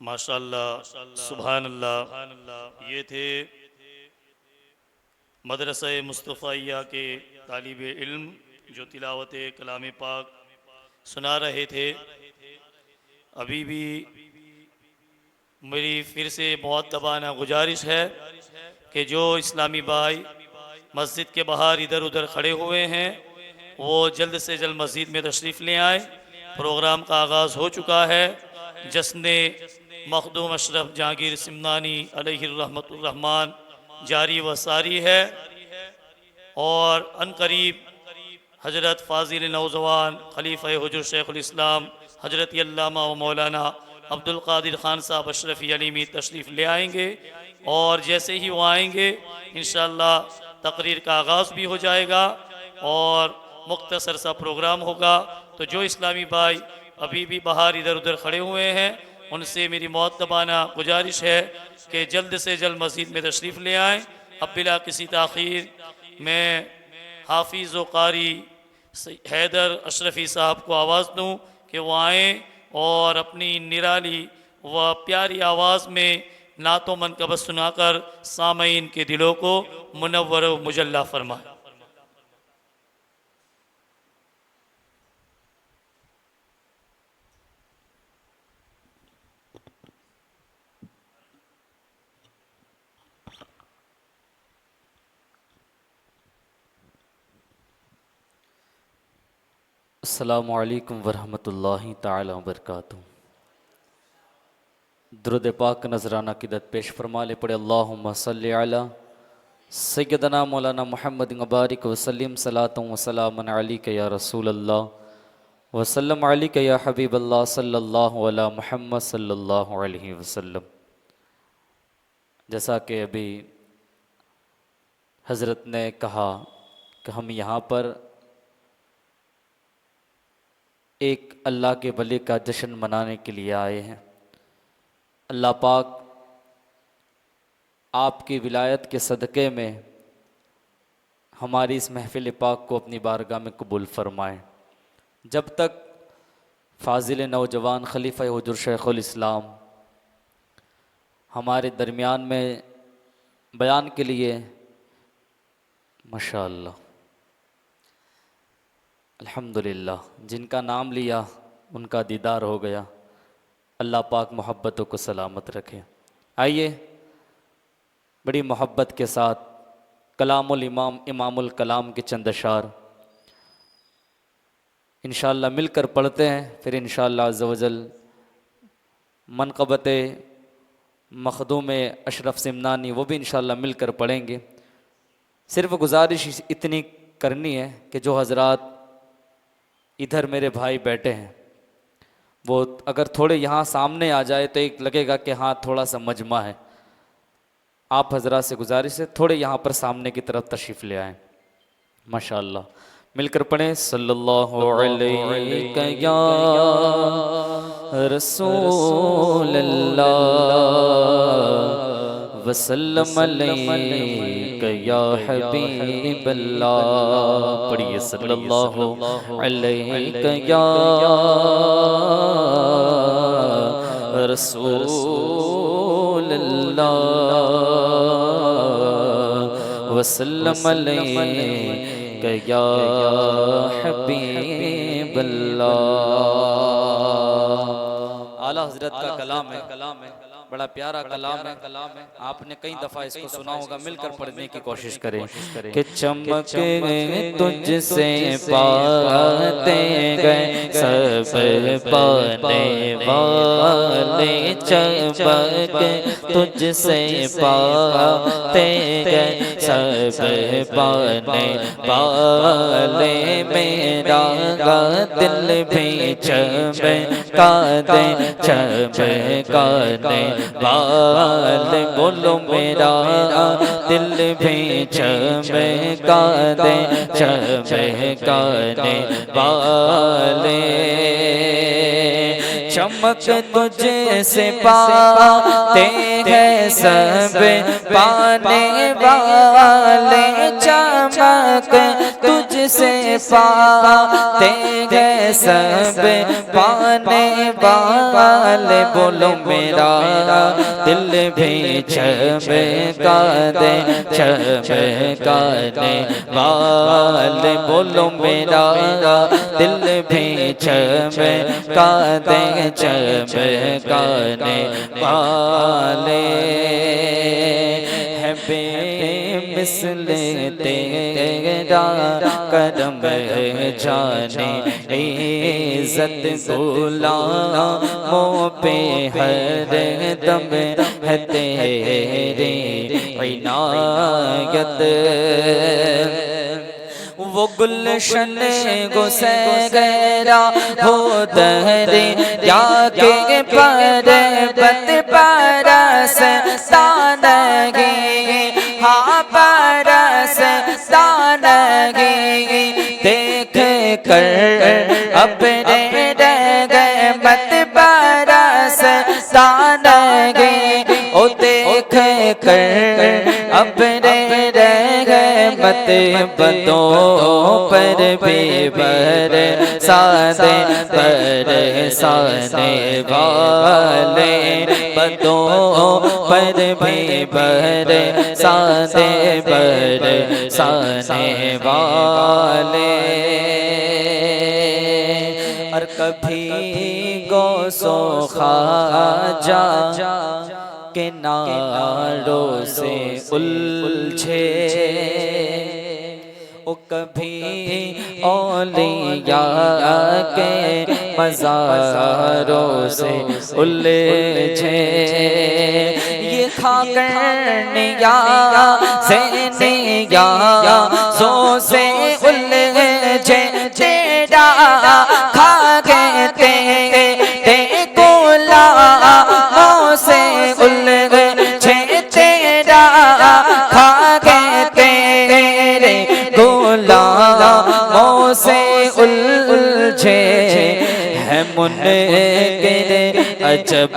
माशाअल्लाह सुभान अल्लाह। ये थे मदरसा मुस्तफ़ाइया के तालिब इल्म जो तिलावत कलाम पाक सुना रहे थे। अभी भी मेरी फिर से बहुत तबाना गुजारिश है कि जो इस्लामी भाई मस्जिद के बाहर इधर उधर खड़े हुए हैं वो जल्द से जल्द मस्जिद में तशरीफ़ ले आए। प्रोग्राम का आगाज़ हो चुका है। जश्न मखदूम अशरफ जहांगीर सिमनानी अलैहिर्रहमतुर्रहमान जारी व सारी है और अनकरीब हज़रत फ़ाज़िल नौजवान खलीफ़ा हुजूर शेखुल इस्लाम हज़रत अल्लामा व मौलाना अब्दुल क़ादिर ख़ान साहब अशरफ़ी अलीमी तशरीफ़ ले आएंगे और जैसे ही वो आएंगे इंशाअल्लाह तकरीर का आगाज़ भी हो जाएगा और मुख्तसर सा प्रोग्राम होगा। तो जो इस्लामी भाई अभी भी बाहर इधर उधर खड़े हुए हैं उनसे मेरी मुअत्तबाना गुजारिश है कि जल्द से जल्द मस्जिद में तशरीफ़ ले आएँ। अब बिला किसी ताख़ीर मैं हाफिज़ व कारी हैदर अशरफ़ी साहब को आवाज़ दूँ कि वो आएँ और अपनी निराली व प्यारी आवाज़ में नातो मनकबत सुनाकर सामईन के दिलों को मुनव्वर व मुजल्ला फरमाए। अस्सलामु अलैकुम वरहमतुल्लाहि ताला वबरकातुहू। दुरूद पाक नजराना क़िदत पेश फरमा ले पड़े। अल्लाहुम्मा सल्लि अला सय्यदना मौलाना मुहम्मद मुबारक वसल्लम सलातु व सलामन अलैका या रसूल अल्लाह वसल्लम अलैका या हबीब अल्लाह सल्लल्लाहु अला मुहम्मद सल्लल्लाहु अलैहि वसल्लम। जैसा कि अभी हज़रत ने कहा कि हम यहाँ पर एक अल्लाह के वली का जश्न मनाने के लिए आए हैं। अल्लाह पाक आपकी विलायत के सदक़े में हमारी इस महफ़िल पाक को अपनी बारगाह में कबूल फ़रमाएँ। जब तक फाजिल नौजवान खलीफा हुजूर शेखुल इस्लाम हमारे दरमियान में बयान के लिए माशाअल्लाह अल्हम्दुलिल्लाह जिनका नाम लिया उनका दीदार हो गया। अल्लाह पाक मोहब्बतों को सलामत रखे। आइए बड़ी मोहब्बत के साथ कलामुल इमाम इमामुल कलाम के चंद अशार इंशाअल्लाह मिलकर पढ़ते हैं, फिर इंशाअल्लाह अज़्ज़ व जल मनक़बत मखदूम अशरफ सिमनानी वो भी इंशाअल्लाह मिलकर पढ़ेंगे। सिर्फ गुजारिश इतनी करनी है कि जो हज़रात इधर मेरे भाई बैठे हैं वो अगर थोड़े यहाँ सामने आ जाए तो एक लगेगा कि हाँ थोड़ा सा मजमा है। आप हज़रात से गुजारिश है थोड़े यहाँ पर सामने की तरफ तशरीफ़ ले आएँ। माशाअल्लाह मिलकर पढ़ें सल्लल्लाहु अलैहि या रसूल अल्लाह वसल्लम अलैका या हबीब अल्लाह। पढ़िए सल्लल्लाहु अलैका या रसूल अल्लाह वसल्लम अलैका या हबीब अल्लाह। आला हजरत का कलाम है, बड़ा प्यारा कलाम है। आपने कई दफ़ा इसको सुना होगा, मिलकर पढ़ने की कोशिश करें कि चमक तुझसे पाते गए सब पाने वाले, चमक तुझसे पाते गए सब पाने वाले, मेरा दिल भी चमका दे चमकाने वाले, बोलो मेरा दिल भी चमका दे चमकाने वाले। चमक तुझे से पाते हैं सब पाने वाले, चमक तुझसे पाते हैं सब पाने वाले, बोलो मेरा दिल भी चमका दे चमकाने वाले, बोलो मेरा दिल भी चमका दे चमकाने वाले। है बेमिसल तेरा करम जाने, इज़्ज़त गुलामों पे हर दम है तेरी इनायत। वो गुलशन गुसैरा हो दहरे या के पर्वत परस तानगे, हाँ परस तानगे, देख कर अपने रहमत परस तानगे, ओ देख कर अपने रहमत बंदों पर भी बरसाने बरसाने वाले, बंदों पर भी बरसाने बरसाने वाले। और कभी गौसो ख्वाजा के नारों से उलझे, ओ कभी औलिया के मज़ारों से उलझे, ये खाकर निया से निया सो से उलझे, तेरा खा गए ते गुलामों से उलझे, तेरा खा गए तेरे गुलामों से उलझे। है है मुनकिर अजब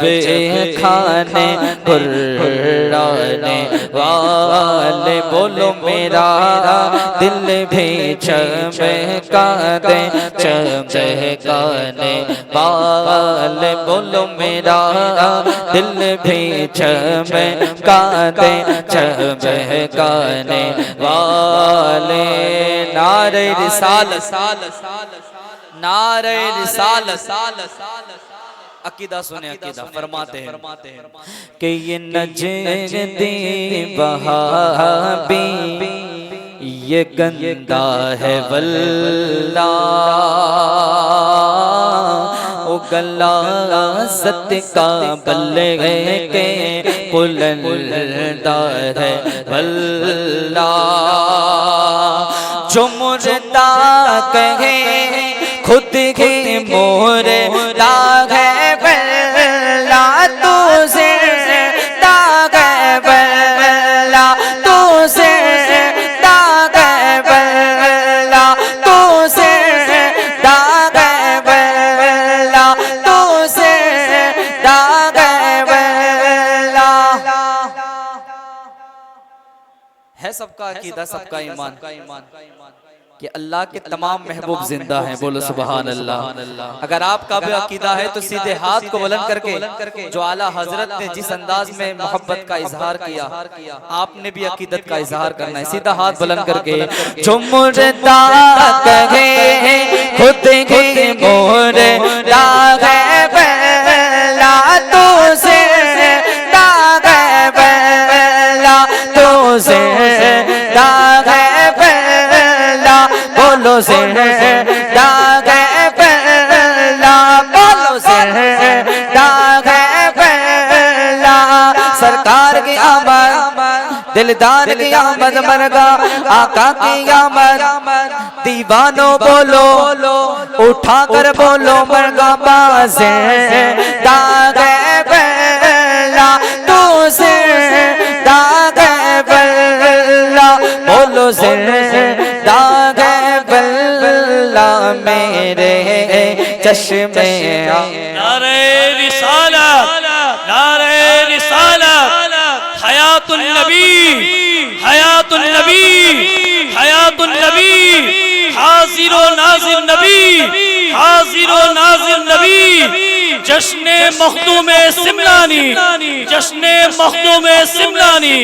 खाने कुर्राने वाले। बोलो मेरा दिल भी चमका दे चमकाने वाले। बोलो मेरा दिल भी चमका दे चमकाने वाले। नारे रिसालत नारे रिसालत। अकीदा सुने, अकीदा फरमाते हैं कि ये नजदी वहाबी ये गंदा है वल्ला। ओ गला सत का बल्ले के बुलंदा है वल्ला। जो मुर्दा कहे खुद के मोर दाग है बल्ला। तू से दाग है बल्ला। तू से दाग है बल्ला। तू से दाग है बल्ला। तू से दाग है बल्ला। है सबका अकीदा सबका ईमान कि अल्लाह के तमाम महबूब जिंदा हैं। बोलो सुभान अल्लाह। अगर आपका भी अकीदा है तो सीधे हाथ को बुलंद करके जो आला हजरत ने जिस अंदाज में मोहब्बत का इजहार किया आपने भी अकीदत का इजहार करना है। सीधा हाथ बुलंद करके जो मुर्दा कहे खुद के मोर दाग है बल्ला। तू से दाग है बल्ला। तू से दाग है बल्ला। बोलो से दाग है बल्ला। बोलो से दाग है बल्ला। सरकार की आमद दिलदार की आमद मरगा आका की आमद। दीवानों बोलो उठा कर बोलो मरगा बाज़े दाग है बल्ला। तू से दाग है बल्ला। बोलो से दाग है बल्ला मेरे चश्मे। नारे रिसालत नारे रिसालत। हयातुन नबी हयातुन नबी हयातुन नबी। हाजिर नाजिर नबी हाजिर नाजिर नबी। जश्ने मखदूमे सिमलानी जश्ने मखदूमे सिमलानी।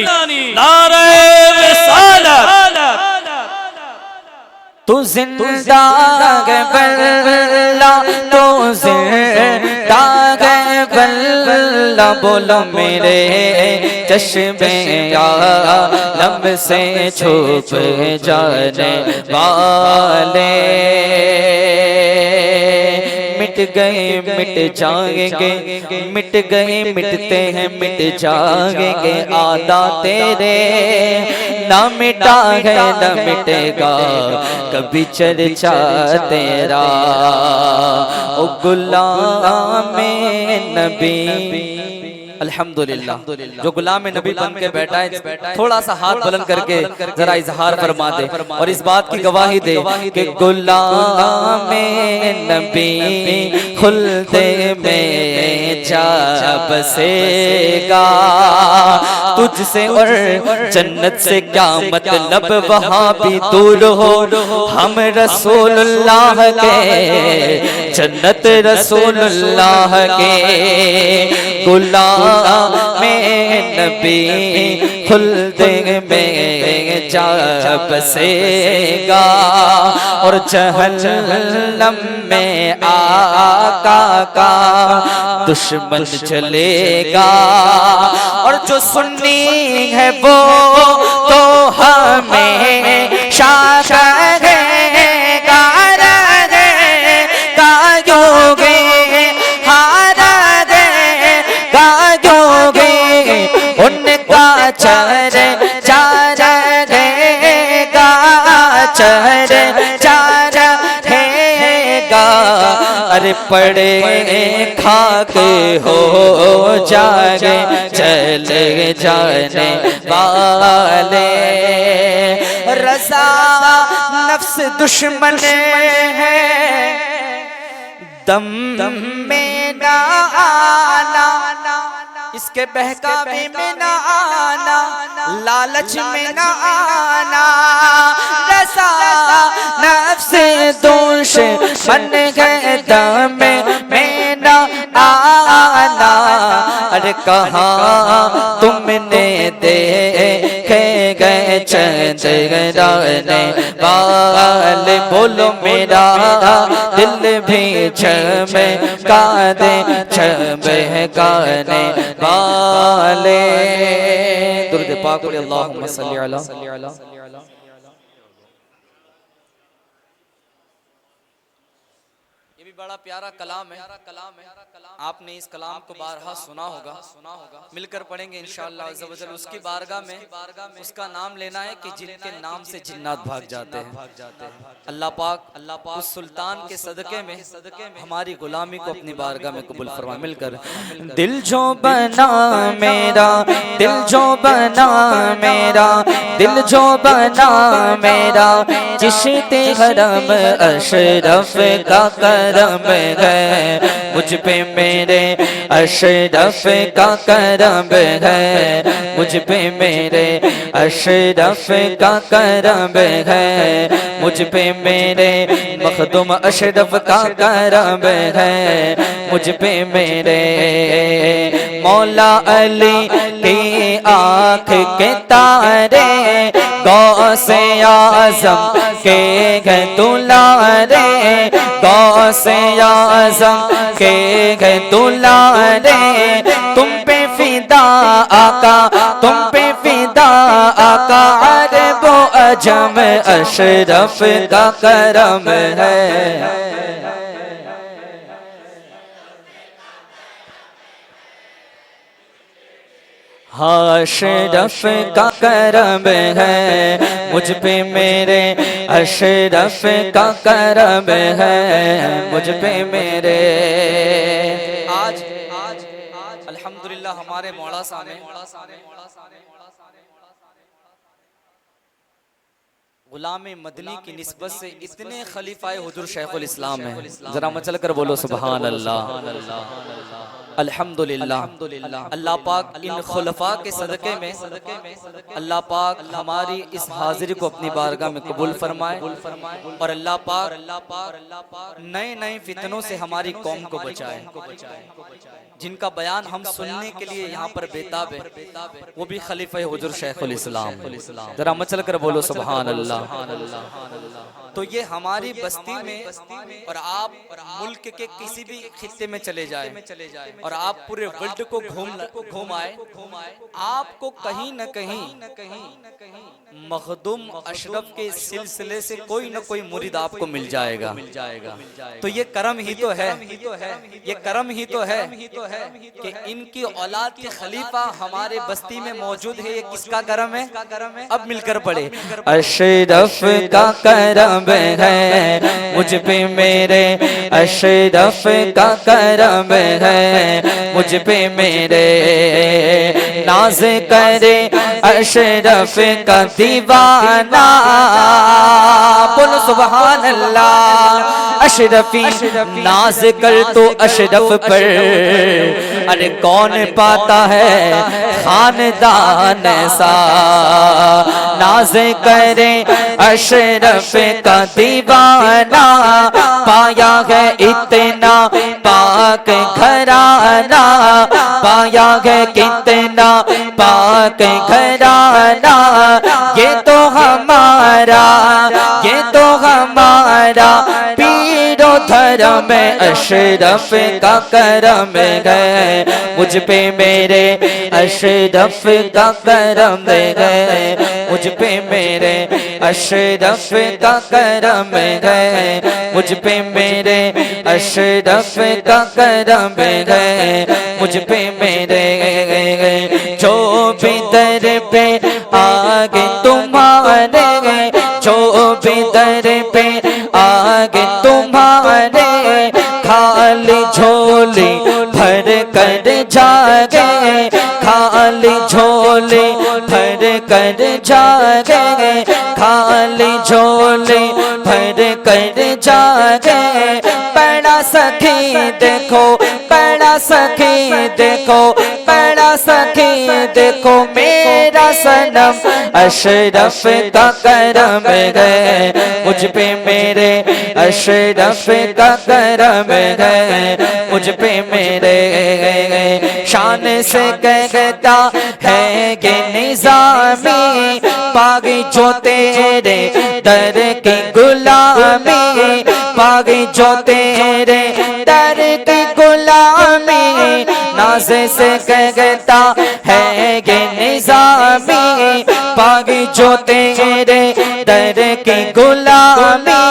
नारे रिसालत। तू जिंदा है बल्ला। तू जिंदा है बल्ला। बोलो मेरे चश्मे आलम से छुप जाने वाले। मिट गए मिट जाएंगे मिट गए मिटते हैं मिट जाएंगे। आदा तेरे ना मिटा है न मिटेगा कभी चर्चा तेरा। ओ गुलाम नबी। अल्हम्दुलिल्लाह जो गुलाम नबी बन के बैठा है थोड़ा सा हाथ बुलंद करके जरा इजहार फरमा दे और इस बात की गवाही दे कि गुलाम नबी खुल्दे में जा बसेगा। तुझसे और जन्नत से क्या मतलब वहाँ भी दूर हो। हम रसूलुल्लाह के जन्नत रसूलुल्लाह के गुलाम में नबी खुल्दे में जा बसेगा। और जहन्नम में आका का दुश्मन चलेगा। और जो सुन्नी है वो तो हमें शाखेगा योगे उनका चर चार रहेगा चर चार रहेगा। अरे पड़े खाके हो जागे चले जाने वाले। रज़ा नफ्स दुश्मन है दम में ना आना, इसके बहकावे में ना आना, लालच में ना आना, रसा नफ्स दोष मन गए दम में ना आना। अरे कहाँ तुमने देखे गए चंद्राने वाले, बोलो मेरा दिल भी चमका दे चमकाने वाले। दुरूद पाक पढ़िए, अल्लाहुम्मा सल्ली अला। ये भी बड़ा प्यारा कलाम है। आपने इस कलाम को बारहा सुना होगा। मिलकर पढ़ेंगे इंशाअल्लाह अज़्ज़ा वजल। उसकी बारगाह में उसका नाम लेना है कि जिनके नाम से जिन्नात भाग जाते हैं। अल्लाह पाक उस सुल्तान के सदके में हमारी गुलामी को अपनी बारगाह में कबूल फरमाए। मिलकर दिल जो बना मेरा, दिल जो बना मेरा, दिल जो बना मेरा, चिश्ते हरम अशरफ का करम है, मुझ पे मेरे अशरफ का करम है, मुझ पे मेरे अशरफ का करम है, मुझ पे मेरे मखदूम अशरफ का करम है, मुझ पे मेरे मौला अली की आँख के तारे, गौसे आज़म के गए दुलारे, गौसे आज़म के गए दुलारे, तुम पे फिदा आका, तुम पे फिदा आका, अरब व अजम अशरफ का करम है। अशरफ का करम है, मुझ पे मेरे अशरफ का करम है, मुझ पे मेरे। आज अल्हम्दुलिल्लाह हमारे मौला साहब गुलाम मदनी की निस्बत से इतने खलीफाए हुजूर शेखुल इस्लाम है। जरा मचल कर बोलो सुभान अल्लाह, अल्हम्दुलिल्लाह। अल्लाह पाक इन खुलफा के सदके में अल्लाह पाक हमारी इस हाजिरी को अपनी बारगाह में कबूल फरमाए, और अल्लाह पाक नए नए फितनों से हमारी कौम को बचाए। जिनका बयान हम सुनने के लिए यहाँ पर बेताब है, वो भी खलीफा हुजूर शेखुल इस्लाम। जरा मचल कर बोलो सुभान अल्लाह। तो ये हमारी बस्ती में, और आप मुल्क के किसी भी खित्ते में चले जाए और आप पूरे वर्ल्ड को घूम आए, आपको कहीं न कहीं मखदूम अशरफ के सिलसिले से कोई न कोई मुरीद आपको मिल जाएगा। तो ये करम ही तो है, ये करम ही तो है कि इनकी औलाद के खलीफा हमारे बस्ती में मौजूद है। ये किसका करम है? अब मिलकर पढ़े। अशरफ का करम है, मुझ पे मेरे अशरफ का करम है, मुझ पे मेरे नाज करे अशरफ का दीवाना। बोलो सुभान अल्लाह। अशरफी नाज कर तो अशरफ पर, अरे कौन पाता है खानदान सा। नाज करे अशरफ का दीवाना, पाया है इतना पाक घराना, पाया है कितना पाक घराना। ये तो हमारा, ये तो हमारा पीरो धर्म अशरफ का करम है, मुझ पे मेरे अशरफ का करम है, मुझ पे मेरे अशरफ का करम है, मुझ पे मेरे अशरफ का करम है, मुझ पे मेरे। जो भी दर पे आगे तुम्हारे, जो भी दर पे आगे तुम्हारे, खाली झोली भर कर जागे, खाली झोले भर कर जागे, खाली झोले भर कर जागे। बड़ा सखी देखो, बड़ा सखी देखो, बड़ा सखी देखो, मेरा सनम अशरफ का करम है मुझ पे मेरे, अशरफ का करम है मुझ पे मेरे। शान से कहता है कि निज़ामी, पागी जो तेरे दर की गुलामी, पागी जो तेरे दर की गुलामी। नाज से कहता है कि निज़ामी, पागी जो तेरे दर की गुलामी।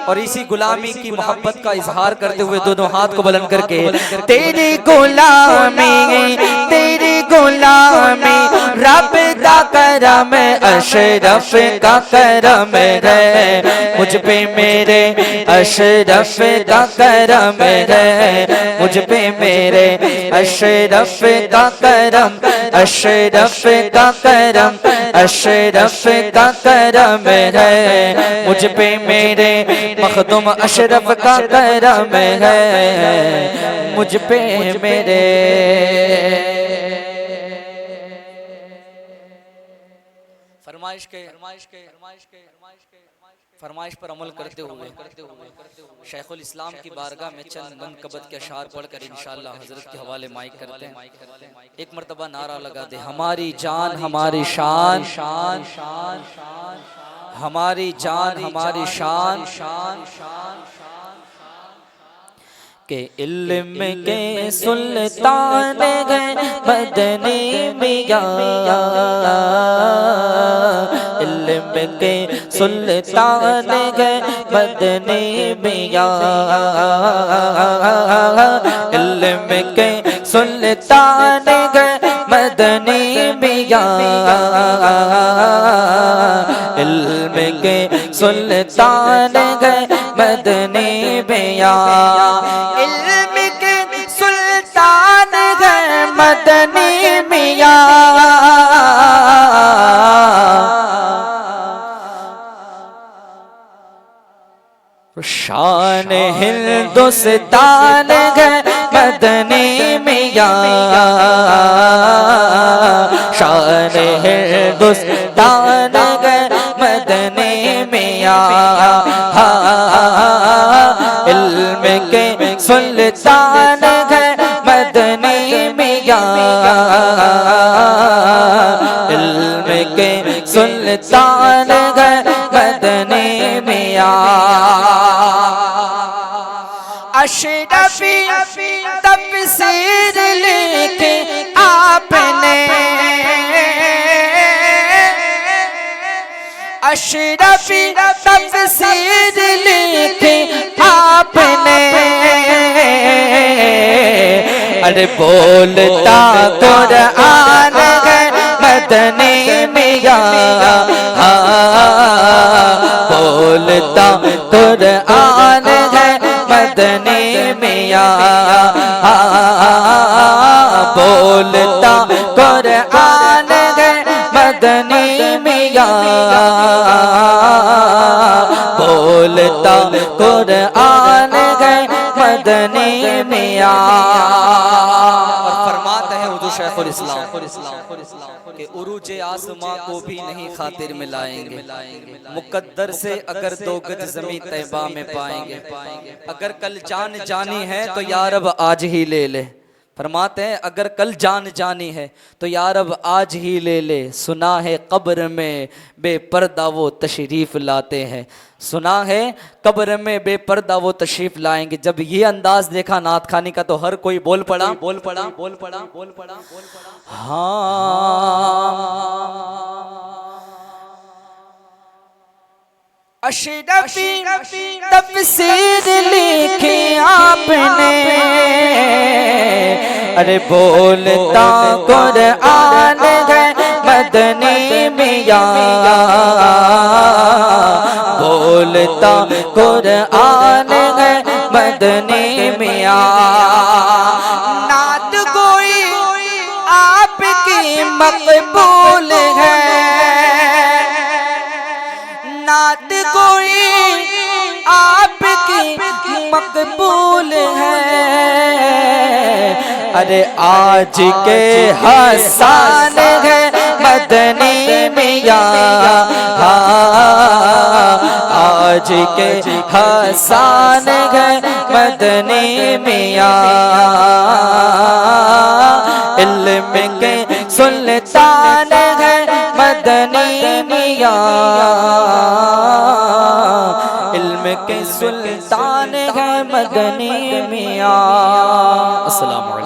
और इसी गुलामी की मोहब्बत का इजहार करते हुए दोनों हाथ को बुलंद करके, तेरी गुलामी, तेरी गुलामी रब दा करम, अशरफ का करम है मुझ पे मेरे, अशरफ का करम है मुझ पे मेरे। अशरफ का करम, अशरफ का करम, अशरफ का करम है मुझ पे मेरे। मखदूम अशरफ का करम है मुझ पे मेरे। फरमाइश पर अमल करते हुए शेखुल इस्लाम की बारगाह में चंद मनकबत के अशार पढ़कर इंशाअल्लाह हजरत के हवाले माइक करते हैं। एक मर्तबा नारा लगा दे, हमारी जान हमारी शान, हमारी जान हमारी शान, के इल्म के सुल्तान गए मदनी मियां, इल्म के सुल्तान गए मदनी मियां, इल्म के सुल्तान गए मदनी मियां, इल्म के सुल्तान गए मदनी मियां, इल्म के सुल्तान गए मदनी मियां। शान हिंदुस्तान गए मदनी मियां, शान हिंदुस्तान गए मदनी मियां, इल्म के सुल्तान गए मदनी मियां, इल्म के सुल्तान गए मदनी मियां। अशरफी तफसीर लिखी आपने, अशरफी तफसीर लिखी आपने। अरे बोलता कुरान है मदनी मियां, बोलता कुरान है मदनी मियां, बोलता कुरान है मदनी मियां, बोलता कुरान है मदनी मियां। फरमाते हैं हुजूर शेखुल इस्लाम कि उरूज आसमां को भी नहीं खातिर मिलाएंगे, मुकद्दर से अगर दो गज ज़मीं तैबा में पाएंगे। अगर कल जान जानी है तो यार अब आज ही ले ले, फरमाते हैं अगर कल जान जानी है तो यार अब आज ही ले ले। सुना है कब्र में बेपर्दा वो तशरीफ लाते हैं, सुना है कब्र में बेपर्दा वो तशरीफ लाएंगे। जब ये अंदाज देखा नात खानी का तो हर कोई बोल पड़ा, बोल पड़ा, बोल पड़ा, बोल पड़ा, हाँ। अशरफी तफसीर लिखी आपने, अरे बोलता कुरान है मदनी मियां, बोलता कुरान है मदनी मियां। नात कोई मकबूल है, नात कोई आपकी मकबूल है। अरे आज के हसन है मदनी मियां, आज के हसन है मदनी मियां, इल्म के सुल्तान है मदनी मियां, इल्म के सुल्तान है मदनी मियां। अस्सलामु अलैकुम।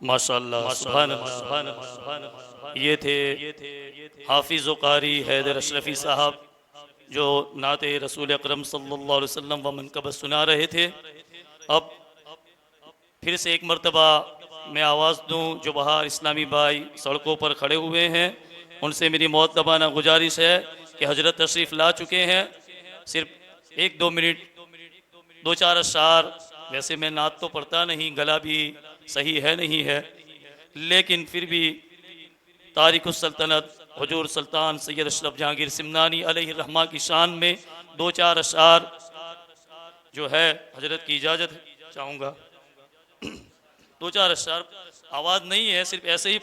माशाअल्लाह, सुभान अल्लाह। ये थे हाफिज़ व कारी हैदर अशरफी साहब जो नाते रसूल अकरम सल्लल्लाहु अलैहि वसल्लम व मनक़ब सुना रहे थे। अब फिर से एक मरतबा मैं आवाज़ दूँ जो बाहर इस्लामी भाई सड़कों पर खड़े हुए हैं, उनसे मेरी मुअद्दबाना गुजारिश है कि हजरत तशरीफ़ ला चुके हैं, सिर्फ 1-2 मिनट 2-4 अशार। वैसे मैं नात तो पढ़ता नहीं, गला भी सही है नहीं है, लेकिन फिर भी तारिकुस सल्तनत हुजूर सुल्तान सैयद अशरफ जहांगीर सिमनानी अलैहि रहमा की शान में 2-4 अशार जो है हजरत की इजाज़त चाहूँगा। 2-4 अशार आवाज़ नहीं है, सिर्फ ऐसे ही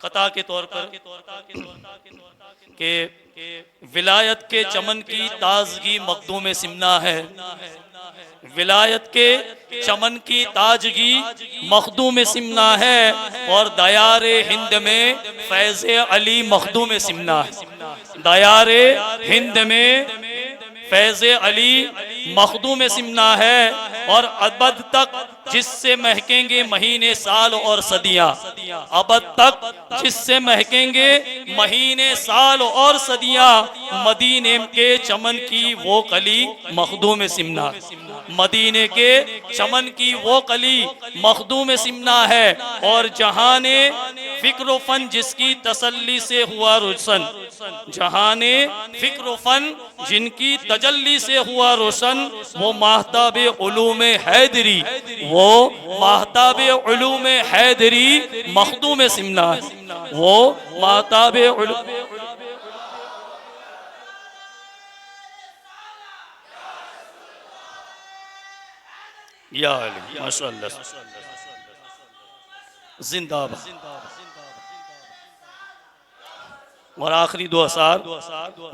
कता के तौर पर कि विलायत के चमन की ताजगी मखदूम सिमना है, विलायत के चमन की ताजगी मखदूम सिमना है, और दयारे हिंद में फैज़ अली मखदूम सिमना है। दयारे हिंद में फैज़ अली मखदूम सिमना है, और अबद तक जिससे महकेंगे महीने साल और सदियां, अबद तक जिससे महकेंगे महीने साल और सदियां, मदीने के चमन की वो कली मखदूम सिमना, मदीने के चमन की वो कली मखदूम सिमना है। और जहाने फिक्र फन जिसकी तसल्ली से हुआ रोशन, जहाने फिक्र फन जिनकी तजल्ली से हुआ रोशन, वो महताबे उलूम हैदरी, वो महताबे उलूम हैदरी मखदूम सिमना है, वो महताबे उलूम। या अली माशाअल्लाह, जिंदाबाद। और आखिरी 2 अशार।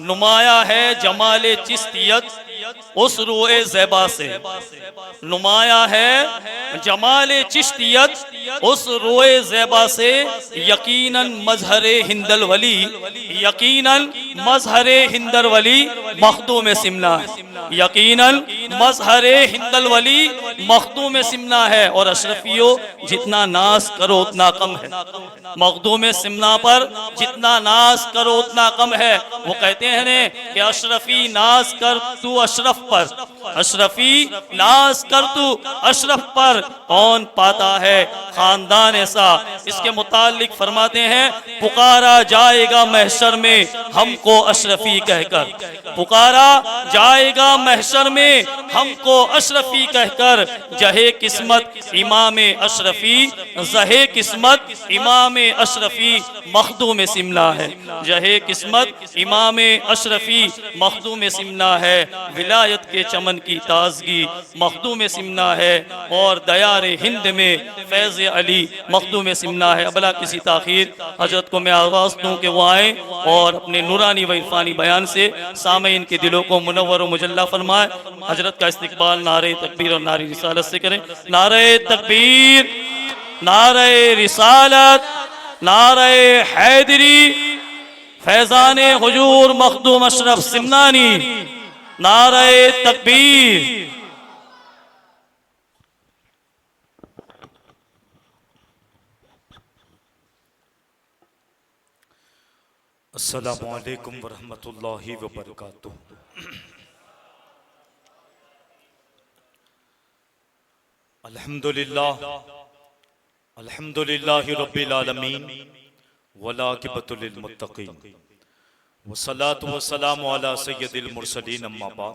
नुमाया है जमाले चिश्तियत उस रोए ज़ैबा से, नुमाया है जमाले चिश्तियत उस रोए ज़ैबा से, यकीनन मजहरे हिंदल वली, यकीनन मजहरे हिंदल वली मखदूम सिमना है, यकीनन मजहरे हिंदल वली मखदूम सिमना है। और अशरफियों जितना नाज करो उतना कम है, मखदूम सिमना पर जितना नाज करो उतना कम है। वो कहते हैं ने कि अशरफी नाज कर तू अशरफ पर, अशरफी नाज कर तू अशरफ पर, कौन पाता है खानदान ऐसा। इसके मुतालिक फरमाते हैं पुकारा जाएगा महशर में हमको अशरफी कहकर, पुकारा जाएगा महशर में हमको अशरफी कहकर, जहे किस्मत इमाम अशरफी, जहे किस्मत इमाम अशरफी मखदूम सिमना है, जहे किस्मत इमाम अशरफी मखदूम सिमना है। विलायत के चमन की ताजगी मखदूम सिमना है, और दयारे हिंद में फैज़ अली मखदूम सिमना है। अबला किसी ताखीर हजरत को मैं आवाज़ दूँ कि वो आएँ और अपने नूरानी व इरफानी बयान से सामईन के दिलों को मुनव्वर व मुजल्ला फरमाए। हजरत का इस्तिकबाल नारे तकबीर और नारे रिसालत से करें। नारे तकबीर, नारे रिसालत, नारे हैदरी, फैज़ाने हुजूर मखदूम अशरफ सिमनानी, नारे तकबीर। अस्सलामु अलैकुम वरहमतुल्लाहि वबरकातुह। अल्हम्दुलिल्लाह, अल्हम्दुलिल्लाहि रब्बिल आलमीन, वलाकिबतुल लिल मुत्तकीन, वस्सलातु वस्सलामु अला सय्यदिल मुरसलीन, अम्मा बाद,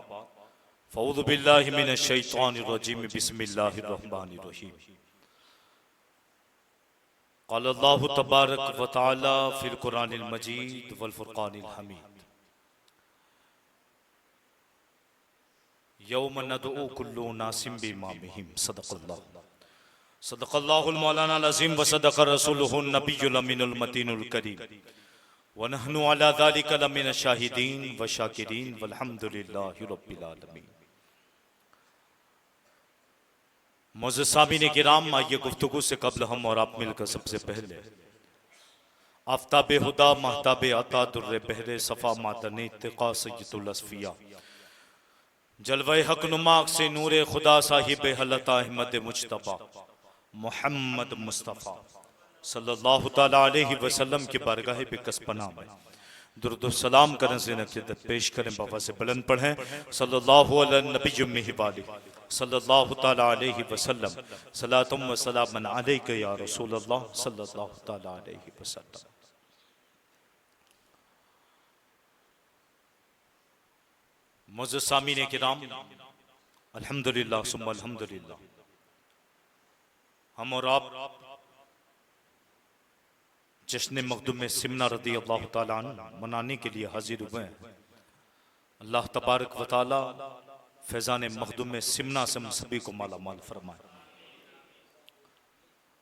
फ़अऊज़ु बिल्लाहि मिनश शैतानिर रजीम, बिस्मिल्लाहिर रहमानिर रहीम। क़ाल अल्लाहु तबारक व तआला फ़िल क़ुरानिल मजीद वल फ़ुरक़ानिल हमीद यौम नदउ कुल्लु नासिम बिइमामिहिम सदक़ल्लाहुल मौलानाल अज़ीम व सदक़ रसूलुहुन नबियुल अमीनुल मतीनुल करीम व नहनु अला ज़ालिका लमिनश शाहिदीन व शाकिरीन वल्हम्दुलिल्लाहि रब्बिल आलमीन। मोअज़्ज़ज़ सामीन किराम, आइए गुफ्तगू से कबल हम और आप मिलकर सबसे पहले आफ्ताब हुदा महताब अता दुर्रे बहरे सफ़ा मादनी इत्तिक़ा सय्यदुल अस्फ़िया जलवे हक नुमाक से नूरे खुदा साहिब हलत अहमद मुज्तबा मोहम्मद मुस्तफ़ा सल्लल्लाहु ताला अलैहि वसल्लम की बारगाह पे कसपना में दुरूद सलाम करने से नक़ीदत पेश करें, बाबा से बुलंद पढ़ें सल्लल्लाहु अला नबी वाली सल्लल्लाहु ताला अलैहि वसल्लम सलातुम व सलामन अलैका या रसूल अल्लाह सल्लल्लाहु ताला अलैहि वसल्लम। मुअज़्ज़ज़ सामीन किराम, अल्हम्दुलिल्लाह सुम्मा अल्हम्दुलिल्लाह, हम और आप जश्न मखदूम सिमना रज़ी अल्लाह ताला अन्हु मनाने के लिए हाजिर हुए हैं। अल्लाह तबारक व तआला फैज़ान मखदूम सिमना से हम सभी को माला माल फरमाए।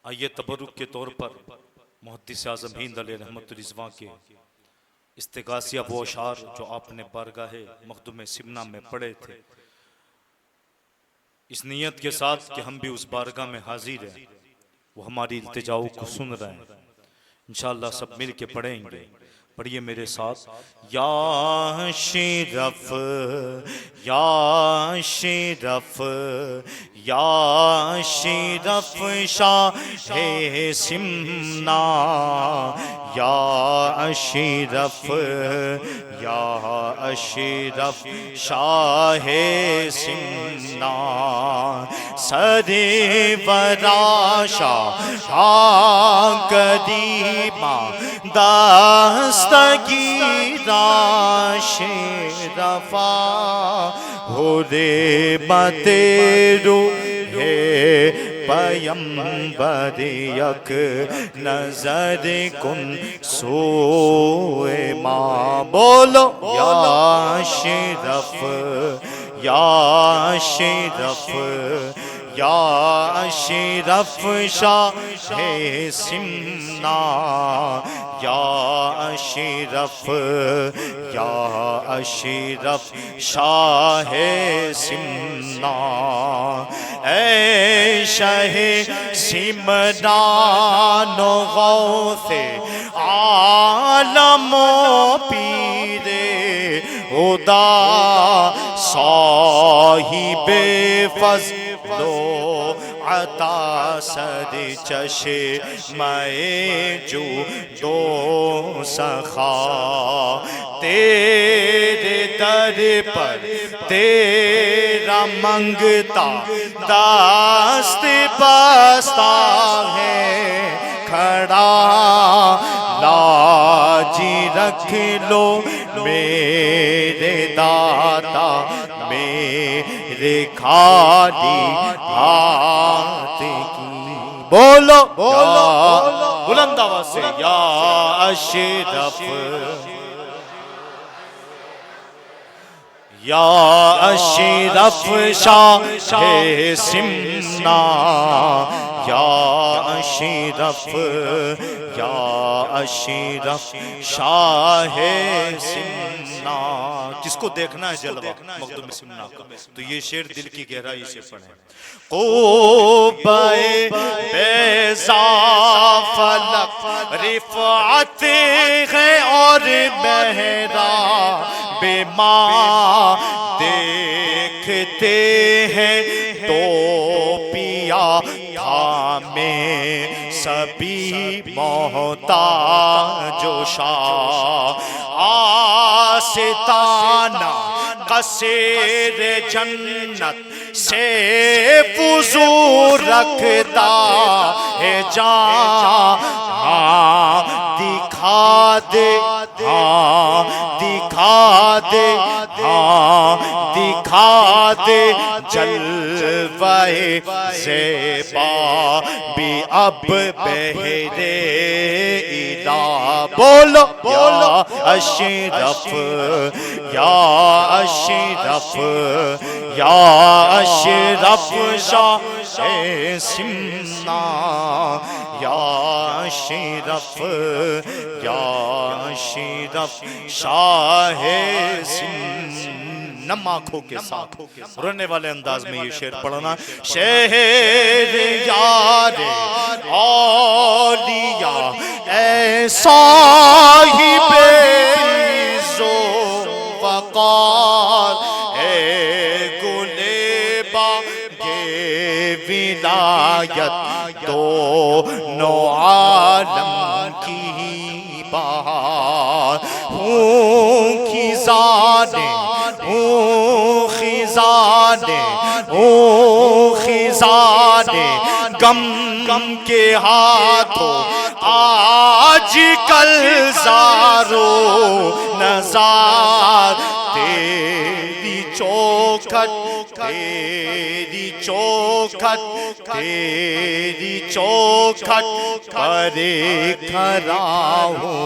आइए तबरुक के तौर पर मुहद्दिस आज़म हिंद अलैहि रहमतुल रिज़वां के इस्तिगासिया वो अशार जो आपने बारगाह मखदूम सिमना में पढ़े थे, इस नियत के साथ कि हम भी उस बारगाह में हाजिर हैं, वो हमारी इल्तिजाओं को सुन रहे हैं। इंशाअल्लाह सब मिल के पढ़ेंगे। पढ़िए मेरे साथ। या शिरफ या शिरफ या शिरफ शाहे सिमना या अशरफ या अशरफ शाहे सिमना सदे वराशा कदीमा दस्तगीरा शेरफा हो रे बतेरु हे पयंबर यक नजर कुन सोए माँ बोलो या शिरफ या शिरफ या शिरफ शाहे सिमना या शिरफ या शिरफ शाहे सिमना ऐ शाहे सिमना नो गौसे आलमो पीरे खुदा साहिबे फज़लो अता सद चशे मैं जो दो सखा तेरे दर पर तेरा मंगता दास्त बस्ता है खड़ा लाजी रख लो मेरे दाता मेरे खाली हाथ की बोलो बोलो बुलंद आवाज से या अशरफ या अशरफ शाहे सिमना या अशरफ या अशरफ शाहे सिमना। किसको देखना है जलवा मखदूम सिमना का, तो ये शेर दिल की गहराई से पढ़े। क़ुब्बे बेज़ा फलक रिफ़अत है और बहरा बेमा देखते हैं तो पिया थामे सभी मोहताजो शाह आस्ताना कसेर जन्नत से वुज़ू रखता है जहाँ दिखा दे हाँ दिखा दे हाँ दिखा दे जलवाए ज़ेबा भी अब बहरे इला बोलो बोलो अशरफ या अशरफ या अशरफ शाह सिमना या अशरफ या अशरफ शाह नम आंखों के साथ रोने वाले अंदाज में ये शेर पढ़ना। शहर यार औलिया ऐसा ही बेइज़्ज़ो वक़ार है गुलेबा ये विलायत दोनों आलम की बहार हूँ खिज़ाने खिज़ाने गम गम के हाथों आज कल ज़ारो नज़ार तेरी चौखट तेरी चौखट तेरी चौखट करे खड़ा हूँ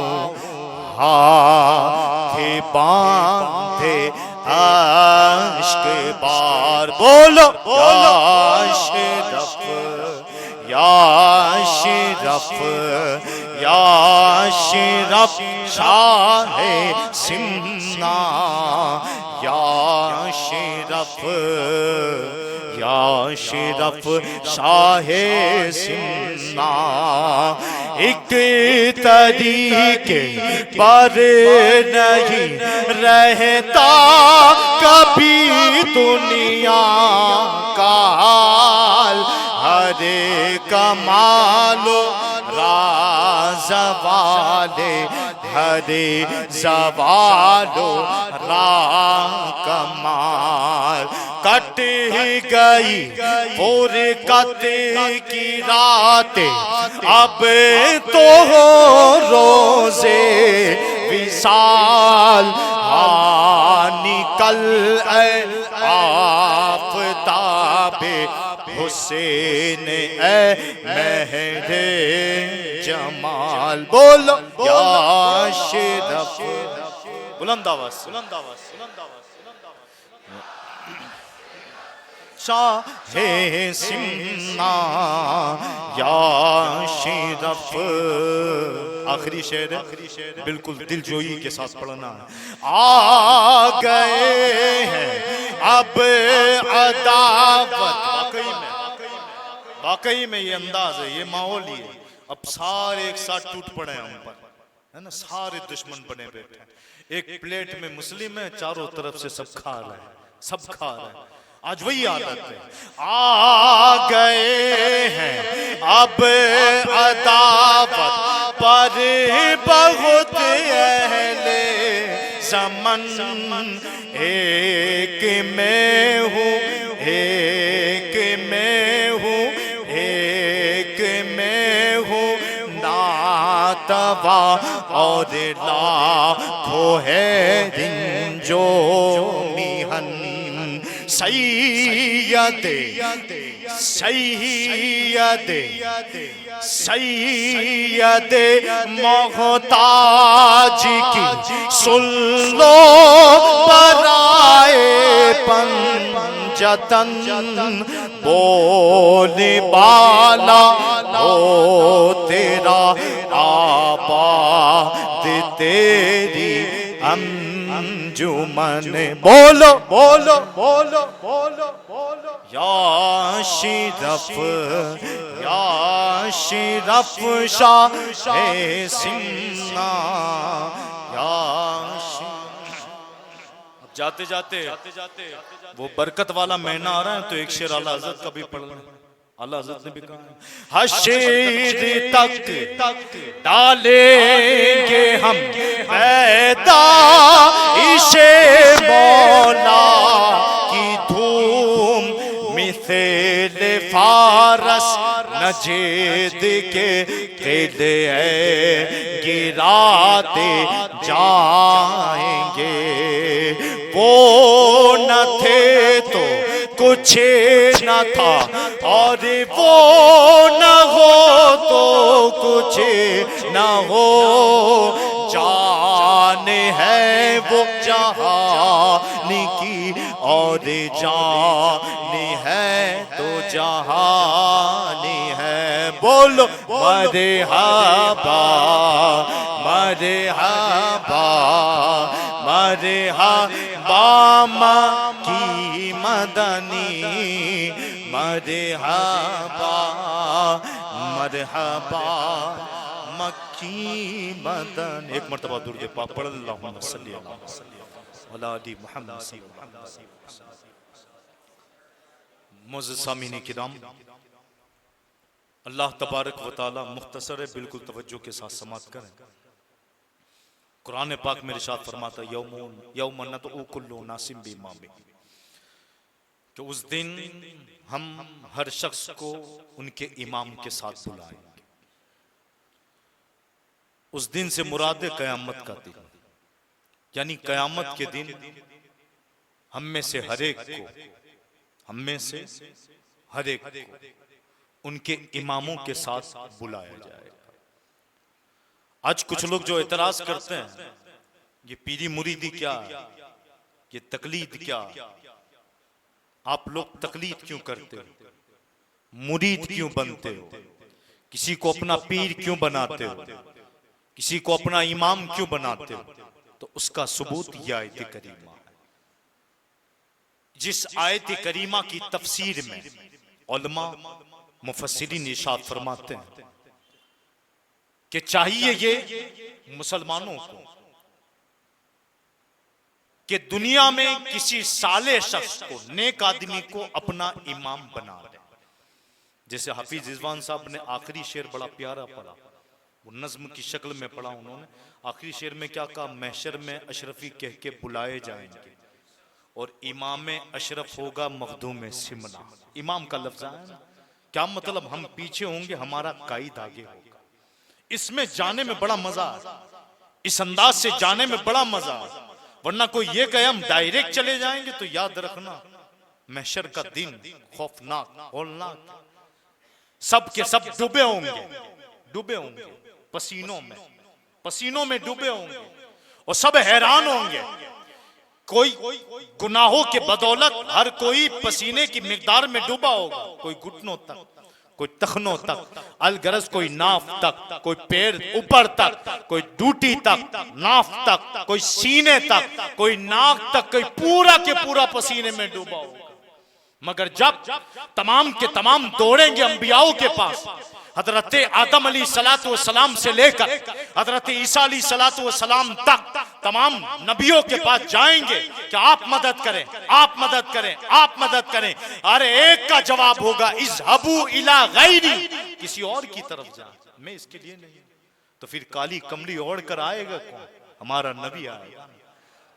हाथ बांधे आश्क बार बोलो बोलो अशरफ या अशरफ या अशरफ शाह सिमना या अशरफ या अशरफ शाह सिमना। एक तरीके पर नहीं रहता कभी दुनिया का हाल हरे कमालो राज वाले हरे जवालो रा कमाल कट ही गई पूरे कते की रात अब तो हो रोजे विशाल निकल आफताबे हुसैन महरे जमाल बोलो या अशरफ बुलंद आवाज़ शाहे सिमना या अशरफ। आखिरी शेर है बिल्कुल दिलजोई के साथ पढ़ना। आ गए हैं अब अदावत वाकई में ये अंदाज है ये माहौल ही है। अब सारे एक साथ टूट पड़े हम पर है ना सारे दुश्मन बने बैठे एक प्लेट में मुस्लिम है चारों तरफ से सब खा रहे हैं सब खा रहे हैं। आज वही आदत है। आ गए हैं अब अदावत पर बहुत अहले ज़मन एक मैं हूँ एक मैं हूँ एक मैं हूँ नातवा और लाखों है दिन जो मिहन सैयदे सैयदे सैयदे मोहताज की सुन लो बराए पंजतन बोले बाला हो तेरा आबाद तेरी अंजुमन बोलो बोलो बोलो बोलो बोलो या अशरफ या अशरफ शाह सिमना या जाते जाते वो बरकत वाला महीना आ रहा है तो एक शेर आला हज़रत का भी पढ़ना आला हज़रत ने भी कहा हशर तक डालेंगे हम पैदा इशे मौला की धूम मिसेल फारस नजेद के किले गिराते जाएंगे वो न थे तो कुछ न था और वो न हो कुछ न हो, जान है वो जहान की और जान है तो जहान है। बोलो मरहबा मरहबा मरहबा मक्की मदनी, मरहबा मरहबा मक्की मदन। एक मर्तबा दुरूद पाक पढ़ अल्लाहुम्मा सल्ली अला मुहम्मद सल्लल्लाहु अलैहि वसल्लम। मुअज़्ज़िज़ सामीन किराम, अल्लाह तबारक व तआला मुख्तसर है, बिल्कुल तवज्जो के साथ समाअत करें। कुरान पाक में इरशाद फरमाता है यौमन नदउ कुल्लु नासिम बिइमामिह, कि उस दिन हम हर शख्स को उनके इमाम के साथ बुलाएंगे। उस दिन से मुराद है कयामत का दिन, यानी कयामत के दिन हम में से हर एक को, हम में से हर एक को उनके इमामों के साथ बुलाया जाएगा। आज कुछ लोग जो एतराज करते हैं ये पीरी मुरीदी क्या, ये तकलीद क्या, आप लोग तकलीद क्यों करते हो, मुरीद क्यों बनते हो, किसी को अपना पीर क्यों बनाते हो, किसी को अपना इमाम क्यों बनाते हो, तो उसका सबूत यह आयत करीमा है। जिस आयत करीमा की तफसीर में उलमा मुफस्सिरीन इरशाद फरमाते हैं कि चाहिए ये मुसलमानों को कि दुनिया में किसी साले शख्स को, नेक आदमी को अपना इमाम बना ले। जैसे हाफिज रिजवान साहब ने आखिरी शेर बड़ा प्यारा पढ़ा, वो नज्म की शक्ल में पढ़ा उन्होंने। आखिरी शेर में क्या कहा, महशर में अशरफी कह के बुलाए जाएंगे और इमाम अशरफ होगा मखदूम सिमना। इमाम का लफ्ज है ना, क्या मतलब, हम पीछे होंगे, हमारा कायद आगे होगा। इसमें जाने में बड़ा मजा है, इस अंदाज से जाने में बड़ा मजा है। वरना कोई ये कहे हम डायरेक्ट चले जाएंगे तो याद रखना महशर का दिन खौफनाक होलनाक, सब के सब डूबे होंगे, डूबे होंगे पसीनों में डूबे होंगे और सब हैरान होंगे। कोई गुनाहों के बदौलत हर कोई पसीने की मिकदार में डूबा होगा, कोई घुटनों तक, कोई तखनों तक, अलगरज कोई नाफ तक, कोई पैर ऊपर तक, कोई डूटी तक, नाफ तक, कोई सीने तक, कोई नाक तक, कोई पूरा के पूरा पसीने में डूबा होगा। मगर जब तमाम के तमाम दौड़ेंगे अंबियाओं के पास, हजरत आदम अली सलातो वसलाम से लेकर हजरत ईसा अली सलातो वसलाम तक तमाम नबियों के पास जाएंगे कि आप मदद करें, आप मदद करें, आप मदद करें। अरे एक का जवाब होगा इज़हबू इला गैरी, किसी और की तरफ जा, मैं इसके लिए नहीं। तो फिर काली कमली ओढ़ कर आएगा कौन? हमारा नबी आएगा,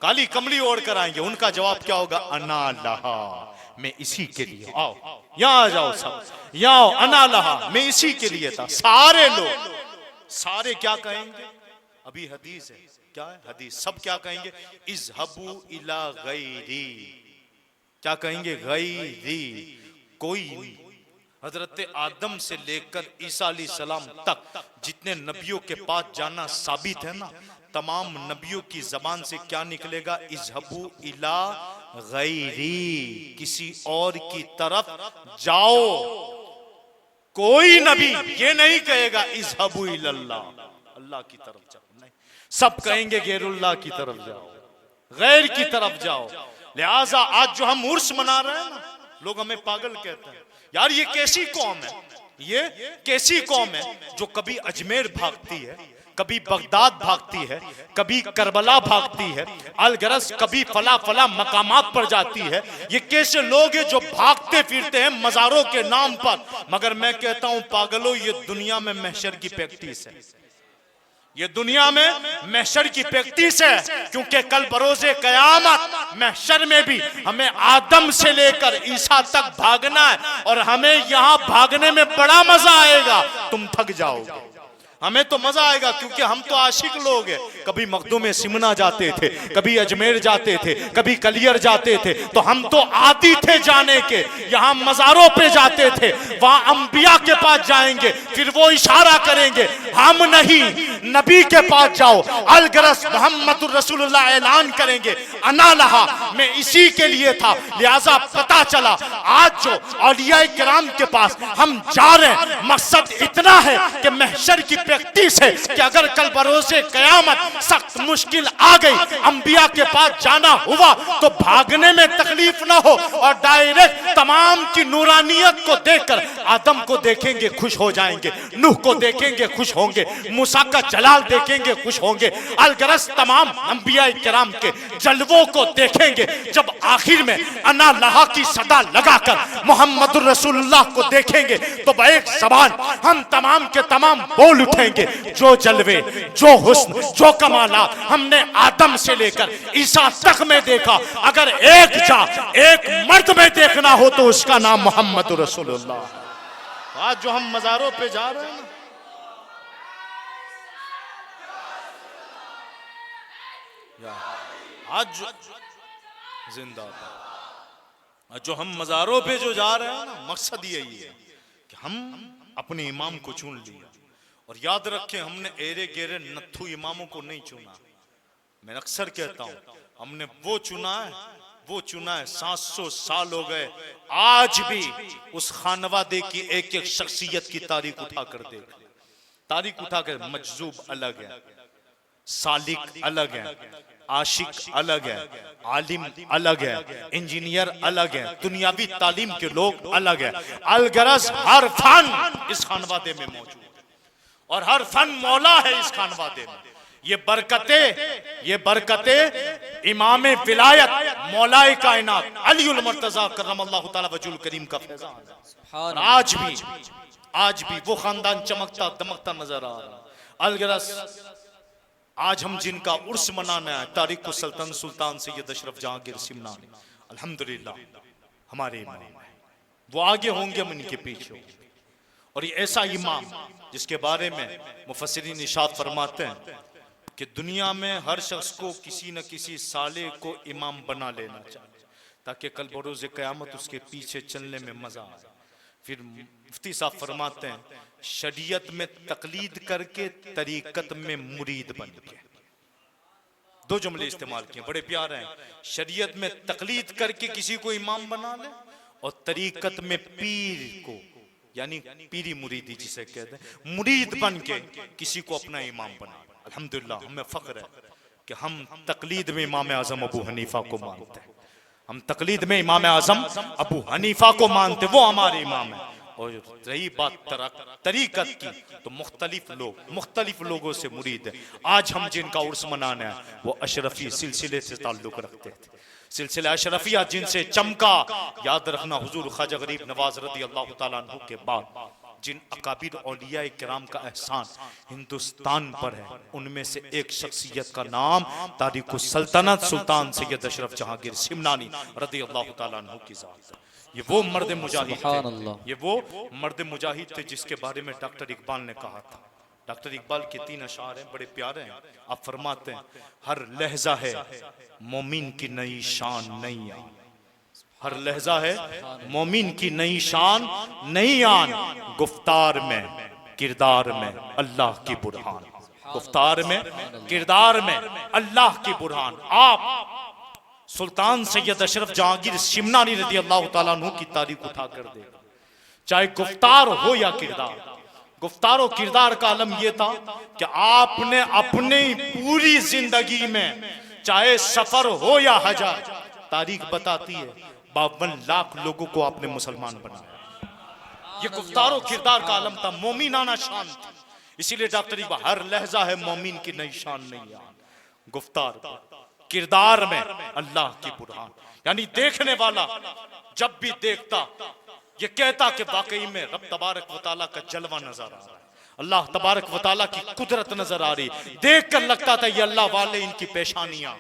काली कमली ओढ़ कर आएंगे। उनका जवाब क्या होगा, अना लहा, मैं इसी के लिए, आओ यहां आ जाओ सब, यहाँ आओ, अना लहा, मैं इसी के लिए था। सारे लोग, सारे क्या कहेंगे, अभी हदीस है, क्या है हदीस, सब क्या कहेंगे, इज़हबू इला गैरी, क्या कहेंगे, गैरी। कोई हजरत आदम से लेकर ईसा अलैहिस्सलाम तक जितने नबियों के पास जाना साबित है ना, तमाम नबियों की जबान से क्या निकलेगा, इज़हबू इला गैरी, किसी और की तरफ जाओ। कोई नबी ये नहीं कहेगा इज़हबू इलल्लाह, अल्लाह की तरफ जाओ, नहीं, सब कहेंगे गैरुल्लाह की तरफ जाओ, गैर की तरफ जाओ। लिहाजा आज जो हम उर्स मना रहे हैं ना, लोग हमें पागल कहते हैं, यार ये कैसी कौम है, ये कैसी कौम है जो कभी अजमेर भागती है, कभी बगदाद भागती है, कभी करबला भागती है, अलगरस कभी फला फला मकामात पर जाती है। ये कैसे लोग हैं जो भागते फिरते हैं मजारों के नाम पर। मगर मैं कहता हूं पागलों, ये दुनिया में महशर की प्रैक्टिस है, ये दुनिया में महशर की प्रैक्टिस है। क्योंकि कल बरोज़े कयामत महशर में भी हमें आदम से लेकर ईसा तक भागना है और हमें यहां भागने में बड़ा मजा आएगा। तुम थक जाओगे, हमें तो मजा आएगा क्योंकि हम तो आशिक लोग हैं। कभी मखदूम सिमना जाते थे, कभी अजमेर जाते थे, कभी कलियर जाते थे, तो हम तो आदी थे जाने के। यहाँ मज़ारों पे जाते थे, वहाँ अंबिया के पास जाएंगे, फिर वो इशारा करेंगे हम नहीं, नबी के पास जाओ। अलगरस मोहम्मदुर रसूलुल्लाह ऐलान करेंगे अना लहा, मैं इसी के लिए था। लिहाजा पता चला आज जो औलिया किराम के पास हम जा रहे हैं, मकसद इतना है कि महशर की प्रैक्टिस है कि अगर कल बरोसे कयामत सख्त मुश्किल आ गई, अंबिया के पास जाना हुआ, तो भागने में तकलीफ ना हो और डायरेक्ट तमाम की नूरानियत को देखकर आदम को देखेंगे खुश हो जाएंगे, नूह को देखेंगे खुश होंगे, मूसा का जलाल देखेंगे खुश होंगे। अलगरस तमाम अंबिया किराम के जलवों को देखेंगे। जब आखिर में अना लहा की सदा लगाकर मोहम्मदुर रसूलुल्लाह को देखेंगे तो एक सवाल हम तमाम के तमाम बोल उठेंगे, जो जलवे, जो हुस्न, जो कमालात हमने आदम से लेकर ईसा तक में देखा, अगर एक मर्द में देखना हो तो उसका नाम मोहम्मदुर रसूलुल्लाह। आज जो हम मज़ारों पे जा रहे हैं, आज जिंदाबाद, जो हम मज़ारों पे जो जा रहे हैं ना, मकसद यही है कि हम अपने इमाम को चुन लिया। और याद रखें, हमने एरे गेरे नत्थु इमामों को नहीं चुना। मैं अक्सर कहता हूं, हमने वो चुना है 700 साल हो गए, आज भी उस खानवादे की एक एक शख्सियत की तारीख उठाकर देख, तारीख उठाकर मजजूब अलग है, सालिक अलग है, आशिक अलग है, आलिम अलग है, इंजीनियर अलग है, दुनियावी तालीम के लोग अलग है। अलगरज हर फन इस खानवादे में मौजूद है और हर फन मौला है इस खानवादे में। ये बरकतें इमाम विलायत मौलाए कायनात अलीउल मुर्तजा करमल्लाहु ताला वजहुल करीम का फैजान है। और आज भी वो खानदान चमकता दमकता नजर आ रहा है। अलगरज आज हम जिनका उर्स मनाना है, तारीख को सल्तन सुल्तान सैयद अशरफ जहांगीर सिमनानी, अल्हम्दुलिल्लाह हमारे इमाम है, वो आगे होंगे, हम इनके पीछे होंगे। और ये ऐसा इमाम जिसके बारे में मुफस्सिरीन इरशाद फरमाते हैं कि दुनिया में हर शख्स को किसी न किसी साले को इमाम बना लेना चाहिए, ताकि कल बरोज़ क़यामत उसके पीछे चलने में मजा आए। फिर मुफ्ती साहब फरमाते हैं, शरीयत में तकलीद करके तरीकत में मुरीद बन के। दो जुमले इस्तेमाल किए, बड़े प्यारे हैं। शरीयत में तकलीद करके किसी को इमाम बना ले और तरीकत में पीर को, यानी पीरी मुरीदी जिसे कहते हैं, मुरीद बन के किसी को अपना इमाम बना। अल्हम्दुलिल्लाह हमें फख्र है कि हम तकलीद में इमाम आजम अबू हनीफा को मानते हैं। हम तकलीद में इमाम आजम अबू हनीफा को मानते, वो हमारे इमाम है। और रही बात तरीकत की, तो मुख्तलिफ लोगों से मुरीद है। आज हम जिनका उर्स मनाना है वो अशरफी सिलसिले से ताल्लुक रखते थे, सिलसिला अशरफिया जिनसे चमका। याद रखना, हुजूर ख्वाजा गरीब नवाज रदी अल्लाह तआला अन्हु के बाद जिन अकाबिर औलिया किराम का एहसान हिंदुस्तान पर है, उनमें से एक शख्सियत का नाम तारीख़ सल्तनत सुल्तान सैयद अशरफ जहांगीर सिमनानी रदी अल्लाह तआला अन्हु की ज़ात है। ये वो मर्द मुजाहिद थे, ये वो मर्द मुजाहिद थे जिसके बारे में डॉक्टर इकबाल ने कहा था। डॉक्टर इकबाल के 3 अशार हैं, बड़े प्यारे हैं। आप फरमाते हैं, हर लहजा है मोमिन की नई शान नई आन, हर लहजा है मोमिन की नई शान नई आन, गुफ्तार में किरदार में अल्लाह की बुरहान, गुफ्तार में किरदार में अल्लाह की बुरहान। आप सुल्तान सैयद अशरफ जहांगीर सिमनानी रज़ी अल्लाह तआला अन्हु की तारीख उठा कर दे, चाहे गुफ्तार हो या किरदार। गुफ्तार और किरदार का आलम यह था कि आपने अपनी पूरी जिंदगी में, चाहे सफर हो या हजा, तारीख बताती है 52 लाख लोगों को आपने मुसलमान बनाया। ये गुफ्तार और किरदार का आलम था, मोमिनाना शान थी। इसीलिए डॉक्टर इकबाल, हर लहजा है मोमिन की नई शान नई आन, गुफ्तार किरदार में अल्लाह की बुरहान। यानी देखने वाला जब भी देखता ये कहता कि वाकई में रब तबारक व तआला का जलवा नजर आ रहा है, अल्लाह तबारक व तआला की कुदरत नजर आ रही। देख कर लगता था ये अल्लाह वाले, इनकी पेशानियां,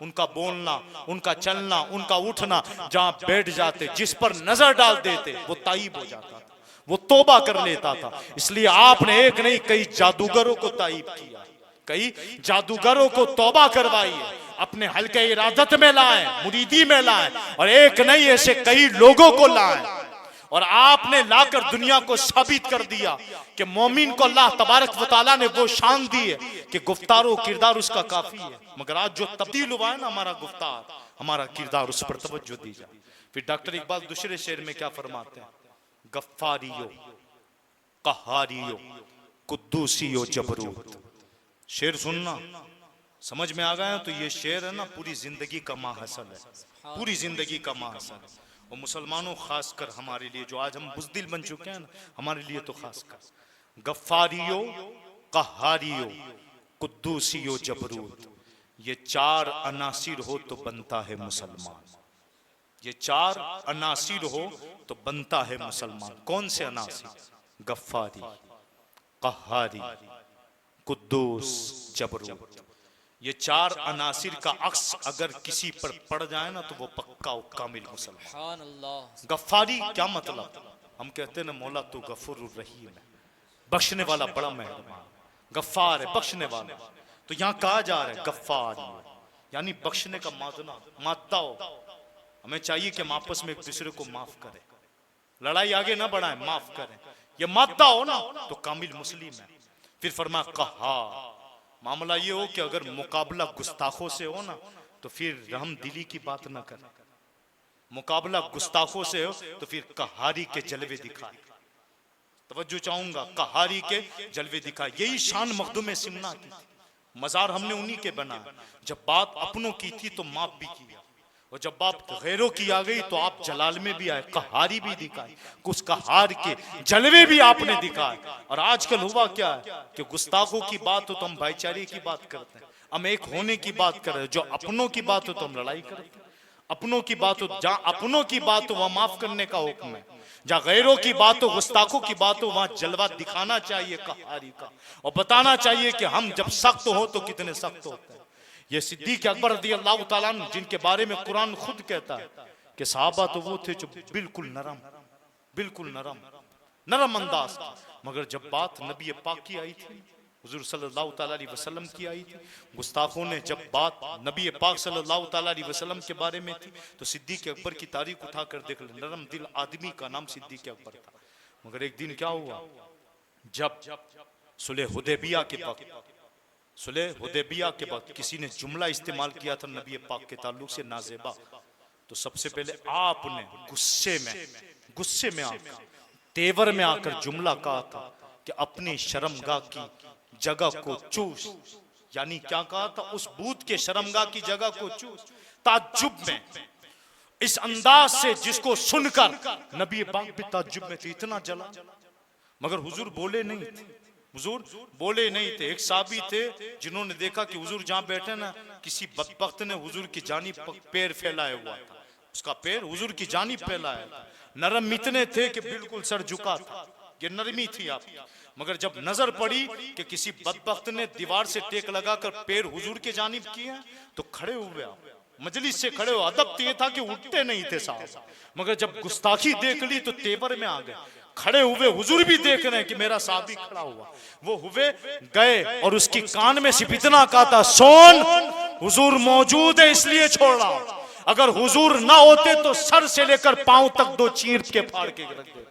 उनका बोलना, उनका चलना, उनका उठना, जहां बैठ जाते, जिस पर नजर डाल देते वो ताइब हो जाता था। वो तौबा कर लेता था। इसलिए आपने एक नहीं कई जादूगरों को तायब किया, कई जादूगरों को तौबा करवाई है, अपने हल्के इरादत में लाए, मुरीदी में लाए, और एक नहीं ऐसे कई लोगों को लाए। और आपने लाकर दुनिया को साबित कर दिया कि मोमिन को अल्लाह तबारक व तआला ने वो शान दी है कि गुफ्तार और किरदार उसका काफी है। मगर आज जो तब्दील हुआ है ना, हमारा गुफ्तार, हमारा किरदार, उस पर तवज्जो दी जाए। फिर डॉक्टर इकबाल दूसरे शेर में क्या फरमाते हैं? गफ्फारियो, कहारियो, कुद्दूसियो, जबरूत। शेर सुनना, समझ में आ गया? तो ये शेर है ना, पूरी जिंदगी का माहसल है, पूरी जिंदगी का माहसल है। और मुसलमानों खासकर हमारे लिए, जो आज हम बुज़दिल बन चुके हैं ना, हमारे लिए तो खासकर गफ्फारियो, कहारियो, कुद्दूसियो, जबरूत, ये चार अनासिर हो तो बनता है मुसलमान। ये चार अनासिर हो तो बनता है मुसलमान। कौन से अनासिर? गफ्फारी, कहारी, कुद्दूस, जबरूत। ये चार अनासिर का अक्स अगर किसी पर पड़ जाए ना, तो वो पक्का और कामिल मुसलमान। गफ्फारी क्या मतलब? हम कहते हैं ना, मौला तो गफूरुर रहीम है, बख्शने वाला, बड़ा मेहरबान। गफ्फार है, बख्शने वाला। तो यहाँ कहा जा रहा है गफ्फारी, यानी बख्शने का मादा हो। हमें चाहिए कि हम आपस में एक दूसरे को माफ करें, लड़ाई आगे ना बढ़ाएं, माफ करें। ये मादा हो ना तो कामिल मुस्लिम है। फिर फरमा कहा, मामला ये हो कि अगर मुकाबला गुस्ताखों से हो ना, तो फिर रहम दिली की बात ना करें। मुकाबला गुस्ताखों से हो तो फिर कहारी के जलवे दिखाए। तवज्जो चाहूंगा, कहारी के जलवे दिखाए। यही शान मखदूम सिमना की थी। मजार हमने उन्हीं के बनाया। जब बात अपनों की थी तो माफ भी किया, और जब बात गैरों की आ गई तो आप जलाल में भी आए, कहारी भी दिखाई, कुछ कहार के जलवे भी आपने दिखाए। और आजकल हुआ क्या है कि गुस्ताखों की बात हो तो हम भाईचारे की बात करते हैं, हम एक होने की बात कर रहे हैं। जो अपनों की बात हो तो हम लड़ाई करते हैं। अपनों की बात हो, जहाँ अपनों की बात हो वहां माफ करने का हुक्म है। जहाँ गैरों की बात हो, गुस्ताखों की बात हो, वहां जलवा दिखाना चाहिए कहारी का, और बताना चाहिए कि हम जब सख्त हो तो कितने सख्त होते हैं। ये सिद्दीक अकबर रज़ी अल्लाह तआला अन्हु, जिनके बारे में कुरान खुद कहता है कि सहाबा तो वो थे जो बिल्कुल नरम, बिल्कुल नरम, नरम अंदाज। मगर जब बात नबी पाक की आई थी, हुजूर सल्लल्लाहु तआला अलैहि वसल्लम की आई थी, गुस्ताखों ने जब बात नबी पाक सल्लल्लाहु तआला अलैहि वसल्लम के बारे में थी, तो सिद्दीक अकबर की तारीख उठाकर देख ले। नरम दिल आदमी का नाम सिद्दीक अकबर था। मगर एक दिन क्या हुआ, जब सुलह हुदैबिया के वक्त, सुलह हुदैबिया के वक्त किसी ने जुमला इस्तेमाल किया था नबी पाक के ताल्लुक से नाजेबा, तो सबसे पहले आपने गुस्से में आकर, तेवर में आकर जुमला कहा था कि अपनी शर्मगाह की जगह को चूस। यानी क्या कहा था? उस बूत के शर्मगाह की जगह को चूस। ताज्जुब में, इस अंदाज से जिसको सुनकर नबी पाक भी ताज्जुब में थे, इतना जला। मगर हुजूर बोले नहीं थे, हुजूर बोले नहीं थे। एक साहबी थे जिन्होंने देखा कि हुजूर जहां बैठे ना, किसी बदबख्त ने हुजूर की जानिब पैर फैलाया हुआ था, उसका पैर हुजूर की जानिब फैलाया था। नरम इतने थे कि बिल्कुल सर झुका था, ये नरमी थी आप। मगर जब नजर पड़ी कि किसी बदबख्त ने दीवार से टेक लगाकर पैर हुजूर के जानिब किए, तो खड़े हुए आप, मजलिस से खड़े हो। अदब तो ये था कि उठते नहीं थे साहब, मगर जब गुस्ताखी देख ली तो तेवर में आ गए, खड़े हुए। हुजूर भी देख रहे हैं कि मेरा साहबी खड़ा हुआ। वो हुए गए और उसकी कान में सिर्फ इतना कहा था, सोन हुजूर मौजूद है इसलिए छोड़ रहा हूं। अगर हुजूर ना होते तो सर से लेकर पांव तक दो चीर के फाड़ के रख देता,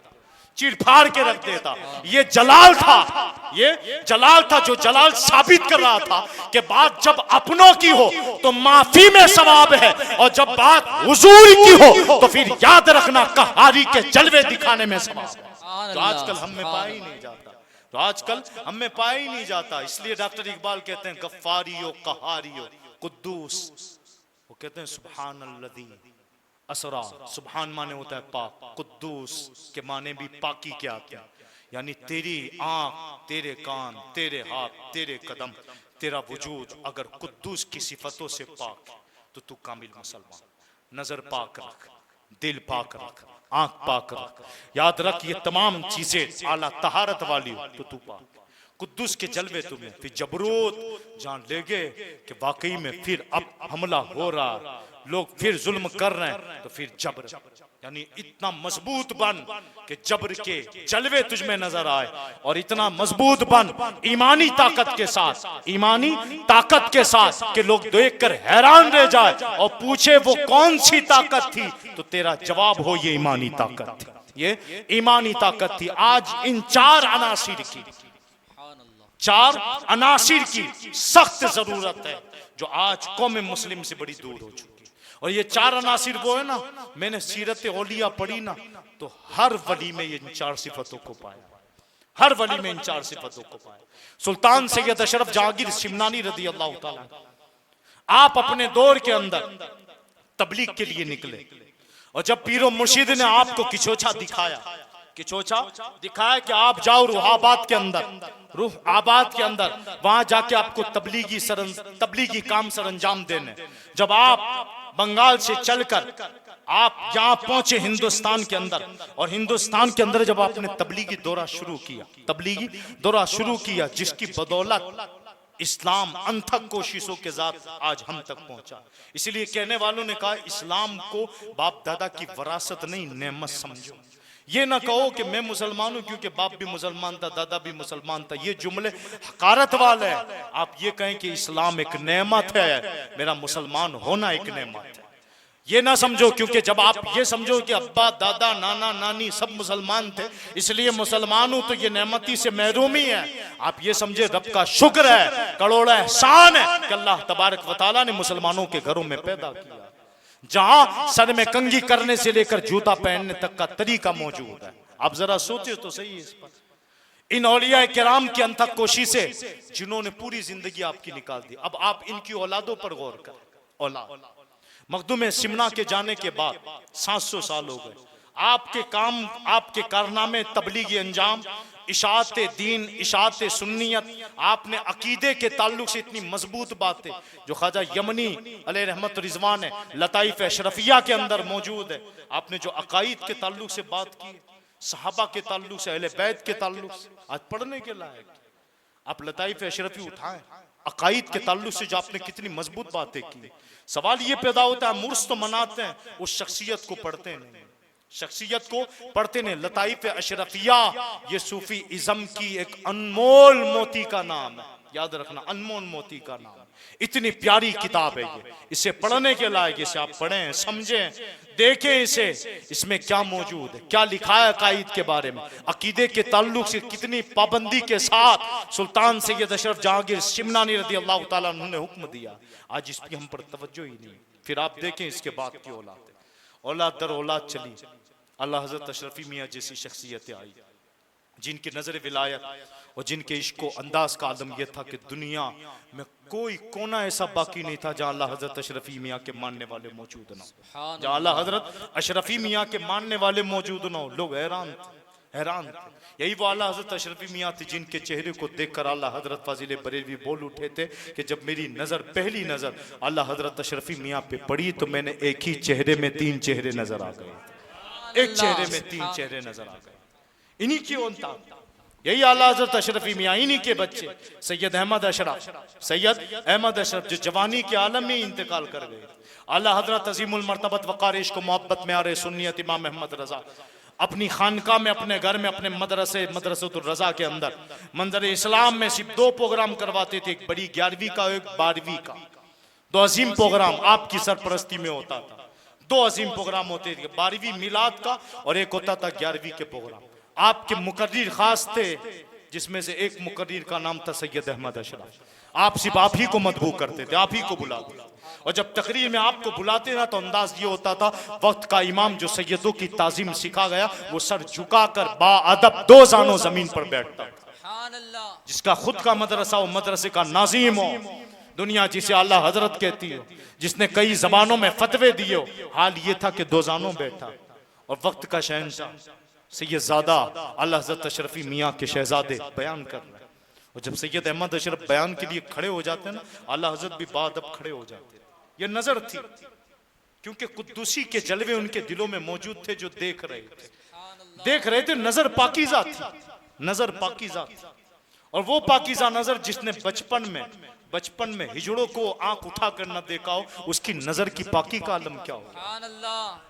चीर फाड़ के रख देता। ये जलाल था, ये जलाल था जो जलाल साबित कर रहा था कि बात जब अपनों की हो तो माफी में सवाब है, और जब बात हुजूर की हो तो फिर याद रखना कहारी के जलवे दिखाने में सवाब है। तो आजकल हम में पाया ही नहीं जाता, तो आजकल हम में पाया ही नहीं जाता। इसलिए डॉक्टर इकबाल कहते हैं गफ्फारियो, कहारियो, कुद्दूस। वो कहते हैं सुब्हानल्लज़ी असरा, सुब्हान माने होता है पाक, कुद्दूस के माने भी पाकी के आते हैं। यानी तेरी आंख, तेरे कान, तेरे हाथ, तेरे कदम, तेरा वजूद अगर कुद्दूस की सिफतों से पाक है तो तू कामिल मुसलमान। नजर पाक रख, दिल पाक रख, आंख पाक रख, याद रख ये तमाम चीजें आला तहारत वाली हो तो तू पाक। कुद्दूस के जलवे तुम्हें, फिर जबरूत जान ले गए कि वाकई में फिर अब हमला हो रहा, लोग फिर जुल्म कर रहे हैं तो फिर जबर, यानी इतना मजबूत बन कि जबर के जलवे तुझ में नजर आए, और इतना मजबूत बन ईमानी ताकत के साथ, ईमानी ताकत के साथ कि लोग देखकर हैरान रह जाए और पूछे वो कौन सी ताकत थी, तो तेरा जवाब हो ये ईमानी ताकत थी, ये ईमानी ताकत थी। आज इन चार अनासिर की, चार अनासिर की सख्त जरूरत है जो आज कौम मुस्लिम से बड़ी दूर हो चुकी। और ये चार अनासिर वो है ना, मैंने सीरत औलिया पढ़ी ना, तो हर वली में ये इन चार सिफतों को पाया, हर वली में इन चार सिफतों को पाया। सुल्तान सैयद अशरफ जहांगीर शिमनानी रदी अल्लाह ताला, आप अपने दौर के अंदर तबलीग के लिए निकले, और जब पीरो मुर्शिद ने आपको किचोचा दिखाया, किचोचा दिखाया कि आप जाओ रूह आबाद के अंदर, रूह आबाद के अंदर, वहां जाके आपको तबलीगी काम सरंजाम देने। जब आप बंगाल से चलकर आप यहां पहुंचे हिंदुस्तान के अंदर, और हिंदुस्तान के अंदर जब आपने तबलीगी दौरा शुरू किया, तबलीगी दौरा शुरू किया, जिसकी बदौलत इस्लाम अनथक कोशिशों के साथ आज हम तक पहुंचा। इसलिए कहने वालों ने कहा इस्लाम को बाप दादा की वरासत नहीं, नेमत समझो। ये ना कहो कि मैं मुसलमान हूं क्योंकि बाप भी मुसलमान था, दादा भी मुसलमान था, ये जुमले हकारत वाले हैं। आप ये कहें कि इस्लाम एक नेमत है, मेरा मुसलमान होना एक नेमत है। ये ना समझो, क्योंकि जब आप ये समझो कि अब्बा दादा नाना नानी सब मुसलमान थे इसलिए मुसलमान हूं, तो ये नेमती से महरूमी है। आप ये समझे रब का शुक्र है, करोड़ा एहसान है कि अल्लाह तबारक व तआला ने मुसलमानों के घरों में पैदा किया, जहां सर में कंघी करने से लेकर जूता पहनने तक का तरीका मौजूद है। आप जरा सोचे तो सही इस पर। इन औलिया किराम की अनथक कोशिश से जिन्होंने पूरी जिंदगी आपकी निकाल दी, अब आप इनकी औलादों पर गौर करें। औलाद मखदूम सिमना के जाने के बाद 700 साल हो गए, आपके काम, आपके कारनामे, तबलीगी अंजाम, इशाअत दीन, इशाअत सुन्नियत, आपने अकीदे के ताल्लुक से इतनी मजबूत बातें जो ख्वाजा यमनी अलैहि रहमत रिजवान है लताइफ अशरफिया के अंदर मौजूद है, आपने जो अकाईद के ताल्लुक से बात की, सहाबा के ताल्लुक से, अहले बैत के ताल्लुक से, आज पढ़ने के लायक आप लताइफ अशरफी उठाएं। अकाईद के ताल्लुक से जो आपने कितनी मजबूत बातें की। सवाल ये पैदा होता है, मुर्स तो मनाते हैं, उस शख्सियत को पढ़ते नहीं, शख्सियत को पढ़ते नहीं। लताइफ अशरफिया ये सूफी इज़्म की एक अनमोल मोती का नाम है, याद रखना, अनमोल मोती का नाम। इतनी प्यारी किताब है ये, इसे पढ़ने के लायक, इसे आप पढ़ें, समझें, देखें इसे, इसमें क्या मौजूद है, क्या लिखा है अकाईद के बारे में, अकीदे के ताल्लुक से कितनी पाबंदी के साथ सुल्तान सैयद अशरफ जहांगीर शिमनानी रज़ी अल्लाह ताला अन्हु ने हुक्म दिया। आज इस पर हम पर तवज्जो ही नहीं। फिर आप देखें इसके बाद की औलाद, औलाद दर औलाद चली, अल्लाह हज़रत अशरफी मियाँ जैसी शख्सियतें आई जिनकी नजर विलायत और जिनके इश्क अंदाज का आलम यह था कि दुनिया में कोई कोना ऐसा बाकी नहीं था जहाँ अल्लाह हजरत अशरफी मियाँ के मानने वाले मौजूद ना हो, जहाँ अल्लाह हजरत अशरफी मियाँ के मानने वाले मौजूद ना हो। लोग हैरान हैरान। यही वो अल्लाह हजरत अशरफी मियाँ थे जिनके चेहरे को देखकर अल्लाह हजरत फाजिल बरेलवी बोल उठे थे कि जब मेरी नजर, पहली नजर अल्लाह हजरत अशरफी मियाँ पे पड़ी तो मैंने एक ही चेहरे में 3 चेहरे नजर आ गए, एक चेहरे में 3 चेहरे नजर आ गए। इन्हीं की ओंता, यही आला हज़रत अशरफी मियाँ, इन्हीं के बच्चे सैयद अहमद अशरफ, सैयद अहमद अशरफ जो जवानी के आलम में इंतकाल कर गए। आला हज़रत अज़ीमुल मर्तबत वक़ार इश्क़ व मोहब्बत में आरे सुन्नियत इमाम अहमद रज़ा अपनी खानका में, अपने घर में, अपने मदरसतुर रज़ा के अंदर मंजर इस्लाम में सिर्फ 2 प्रोग्राम करवाते थे, एक बड़ी 11वीं का, एक 12वीं का। 2 अजीम प्रोग्राम आपकी सरपरस्ती में होता था। 2 अजीम प्रोग्राम होते थे, 12वीं मिलाद का और एक होता था 11वीं के प्रोग्राम। आपके मुकर्रिर खास थे जिसमें से एक मुकर्रिर का नाम था सैयद अहमद अशरफ। आप सिर्फ आप ही को मदबू करते थे, आप ही को बुलाते थे, और जब तकरीर में आपको बुलाते ना तो अंदाज ये होता था वक्त का इमाम जो सैयदों की ताजीम सिखा गया वो सर झुकाकर बाअदब 2 जानों जमीन पर बैठता था। जिसका खुद का मदरसा हो, मदरसे का नाज़ीम हो, दुनिया जिसे अल्लाह हजरत कहती हो, जिसने कई जबानों में फतवे दिए हो, हाल ये था कि 2 जानों बैठा। और वक्त का शहंशाह सैयदजादा अल्लाह हज़रत अशरफी मियाँ के शहजादे बयान कर रहे हैं, और जब सैयद अहमद अशरफ बयान के लिए खड़े हो जाते हैं ना, अल्लाह हज़रत भी बाअदब खड़े हो जाते हैं। ये नजर थी, क्योंकि कुद्दूसी के जलवे उनके दिलों में मौजूद थे, जो देख रहे थे। नजर पाकीज़ा थी, नजर पाकीज़ा थी, और वो पाकीज़ा नजर जिसने बचपन में बचपन में हिजड़ों को आंख उठा कर न देखा हो, उसकी नजर की पाकी का आलम क्या हो।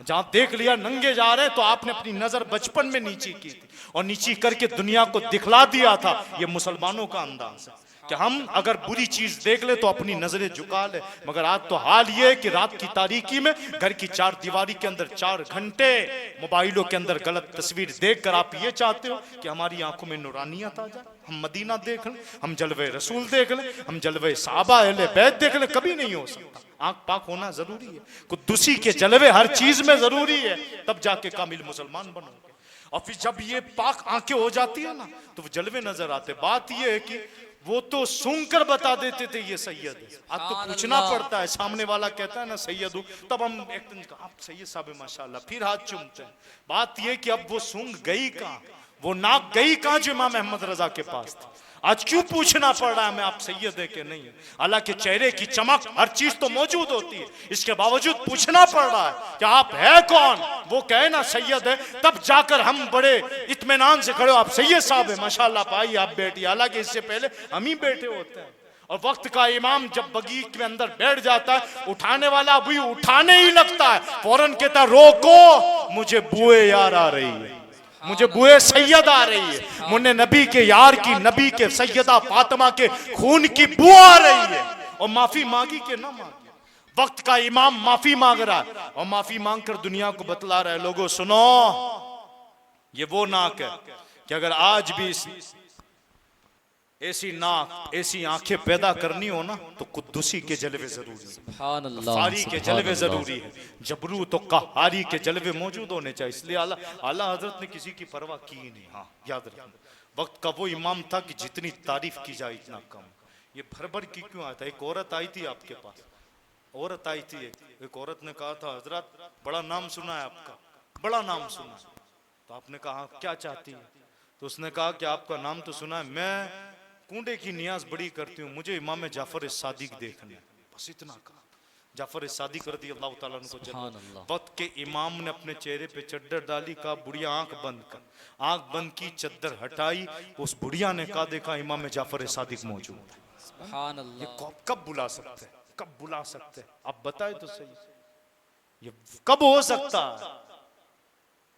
जहां देख लिया नंगे जा रहे तो आपने अपनी नजर बचपन में नीची की थी और नीची करके दुनिया को दिखला दिया था। ये मुसलमानों का अंदाज है कि हम अगर बुरी चीज देख ले तो अपनी नजरें झुका ले। मगर आज तो हाल ये है कि रात की तारीकी में घर की चार दीवारी के अंदर 4 घंटे मोबाइलों के अंदर गलत तस्वीर देखकर आप ये चाहते हो कि हमारी आंखों में नूरानियत आ जाए, हम मदीना देख लें, हम जलवे रसूल देख लें, हम जलवे साहबा अहले बैत देख लें। कभी नहीं हो सकता। आंख पाक होना जरूरी है, कुद्दूसी के जलवे हर चीज में जरूरी है, तब जाके कामिल मुसलमान बनोगे। और फिर जब ये पाक आंखें हो जाती है ना तो वो जलवे नजर आते। बात ये है कि वो तो सुनकर बता देते थे ये सैयद है, आज तो पूछना पड़ता है। सामने वाला कहता है ना सैयद हूं, तब हम एक दिन आप सैयद साहब माशाल्लाह, फिर हाथ चूमते हैं। बात ये कि अब वो सूंघ गई कहां, वो नाक गई कहां जो इमाम अहमद रजा के पास थी। आज क्यों पूछना पड़ रहा है मैं आप सैयद है कि नहीं है। हालांकि चेहरे की चमक हर चीज तो मौजूद होती है, इसके बावजूद पूछना पड़ रहा है कि आप है कौन। वो कहे ना सैयद है, तब जाकर हम बड़े इत्मीनान से खड़े हो, आप सैयद साहब है माशाल्लाह भाई आप बैठिए। हालांकि इससे पहले हम ही बैठे होते हैं। और वक्त का इमाम जब बगीच के अंदर बैठ जाता है, उठाने वाला अभी उठाने ही लगता है, फौरन कहता रोको, मुझे बुए यार आ रही है, मुझे बुए सैयद आ रही है, मुन्ने नबी के यार की, नबी के सैयदा फातिमा के खून की बू आ रही है। और माफी मांगी के ना मांगी, वक्त का इमाम माफी मांग रहा है और माफी मांग कर दुनिया को बतला रहा है, लोगों सुनो, ये वो नाक है कि अगर आज भी ऐसी नाक ऐसी आंखें पैदा करनी हो ना तो कुद्दूसी के जलवे जरूरी है, फारी के जलवे जरूरी है, जबरूत और कहारी के जलवे मौजूद होने चाहिए। इसलिए आला हजरत ने किसी की परवाह की नहीं। हाँ याद रखना, वक्त का वो इमाम था कि जितनी तारीफ की जाए इतना कम। ये भर की क्यों आया था। एक औरत आई थी आपके पास, औरत आई थी, एक औरत ने कहा था हजरत बड़ा नाम सुना है आपका, बड़ा नाम सुना। तो आपने कहा क्या चाहती है। तो उसने कहा कि आपका नाम तो सुना है, मैं कूंडे की नियाज बड़ी करती हूँ, मुझे इमाम जाफर सादिक देखना है, बस इतना कहा। जाफर सादिक रदी अल्लाह ताला अन्हु को वक्त के इमाम ने अपने चेहरे पे चद्दर डाली, कहा बुढ़िया आंख बंद कर। आंख बंद की, चद्दर हटाई, उस बुढ़िया ने कहा देखा इमाम जाफर सादिक मौजूद है। ये कब बुला सकते हैं, कब बुला सकते हैं आप बताए तो सही, ये कब हो सकता है।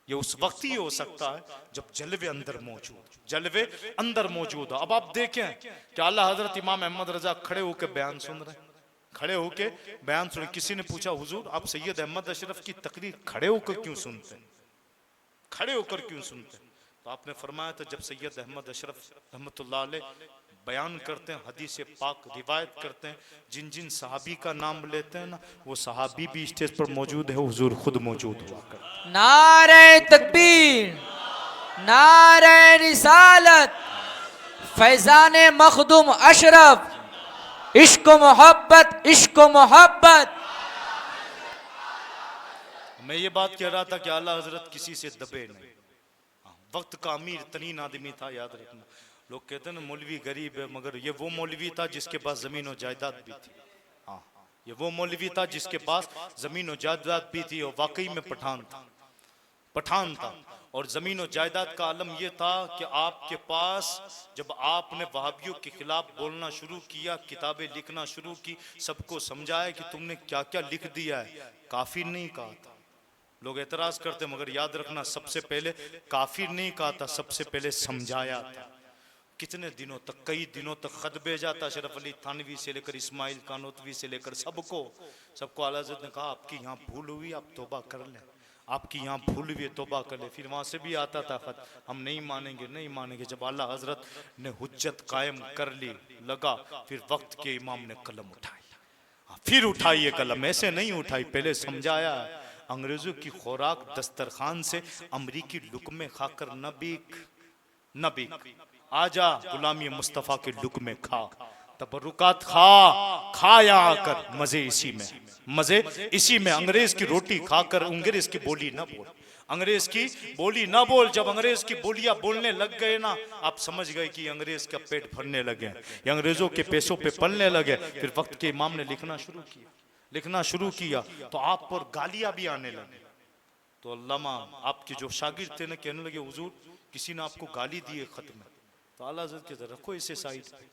ये उस वक्त ही हो सकता है जब जलवे अंदर मौजूद, जलवे अंदर मौजूद हो। अब आप देखें कि आला हजरत इमाम अहमद रजा खड़े होकर बयान सुन रहे हैं, खड़े होकर बयान सुन। किसी ने पूछा हुजूर आप सैयद अहमद अशरफ की तकरीर खड़े होकर क्यों सुनते हैं, खड़े होकर क्यों सुनते हैं। तो आपने फरमाया था जब सैयद अहमद अशरफ रहमतुल्लाह अलैह बयान करते हैं, हदीस पाक रिवायत करते हैं, जिन जिन सहाबी का नाम लेते हैं ना वो सहाबी भी स्टेज पर मौजूद है, हुजूर खुद मौजूद हुआ करते। नारे तकबीर, नारे रिसालत, फैजान मखदूम अशरफ, इश्क मोहब्बत, इश्क मोहब्बत। मैं ये बात कह रहा था कि आला हजरत किसी से दबे नहीं, वक्त का अमीर तरीन आदमी था। याद रखना, लोग कहते हैं ना मौलवी गरीब है, मगर ये वो मौलवी था जिसके पास जमीन और जायदाद भी थी। हाँ ये वो मौलवी था जिसके पास जमीन और जायदाद भी थी और वाकई में पठान था, पठान था। और जमीन और जायदाद का आलम यह था कि आपके पास जब आपने वहाबियों के खिलाफ बोलना शुरू किया, किताबें लिखना शुरू की, सबको समझाया कि तुमने क्या क्या लिख दिया है, काफिर नहीं कहा था। लोग एतराज करते मगर याद रखना सबसे पहले काफिर नहीं कहा था, सबसे पहले समझाया था। कितने दिनों तक, कई दिनों तक खत भेजा था अशरफ अली थानवी से लेकर इस्माइल कानोतवी से लेकर सबको आला हज़रत ने कहा आपकी यहाँ भूल हुई, आप तौबा कर लें, आपकी यहाँ भूल हुई तौबा कर ले। फिर वहाँ से भी आता था खत, हम नहीं मानेंगे, नहीं मानेंगे। जब आला हजरत ने हुज्जत कायम कर ली, लगा, फिर वक्त के इमाम ने कलम उठाई। फिर उठाई कलम, ऐसे नहीं उठाई, पहले समझाया अंग्रेजों की खुराक दस्तरखान से अमरीकी लुकमे खाकर न बिक, आजा गुलामी मुस्तफ़ा के लुकमे खा, तबरुकात खा यहाँ आकर, मजे इसी में, मजे इसी में। अंग्रेज की रोटी खाकर अंग्रेज की बोली न बोल, अंग्रेज की बोली न बोल। जब अंग्रेज की बोलियां बोलने लग गए ना, आप समझ गए कि अंग्रेज का पेट भरने लगे, ये अंग्रेजों के पैसों पे पलने लगे। फिर वक्त के इमाम ने लिखना शुरू किया तो आप पर गालियां भी आने लगी। तो अल्लामा आपके जो शागिर्द थे ना कहने लगे हुजूर किसी ने आपको गाली दी है खत में। तो आला हज़रत के रखो इसे साइड पे,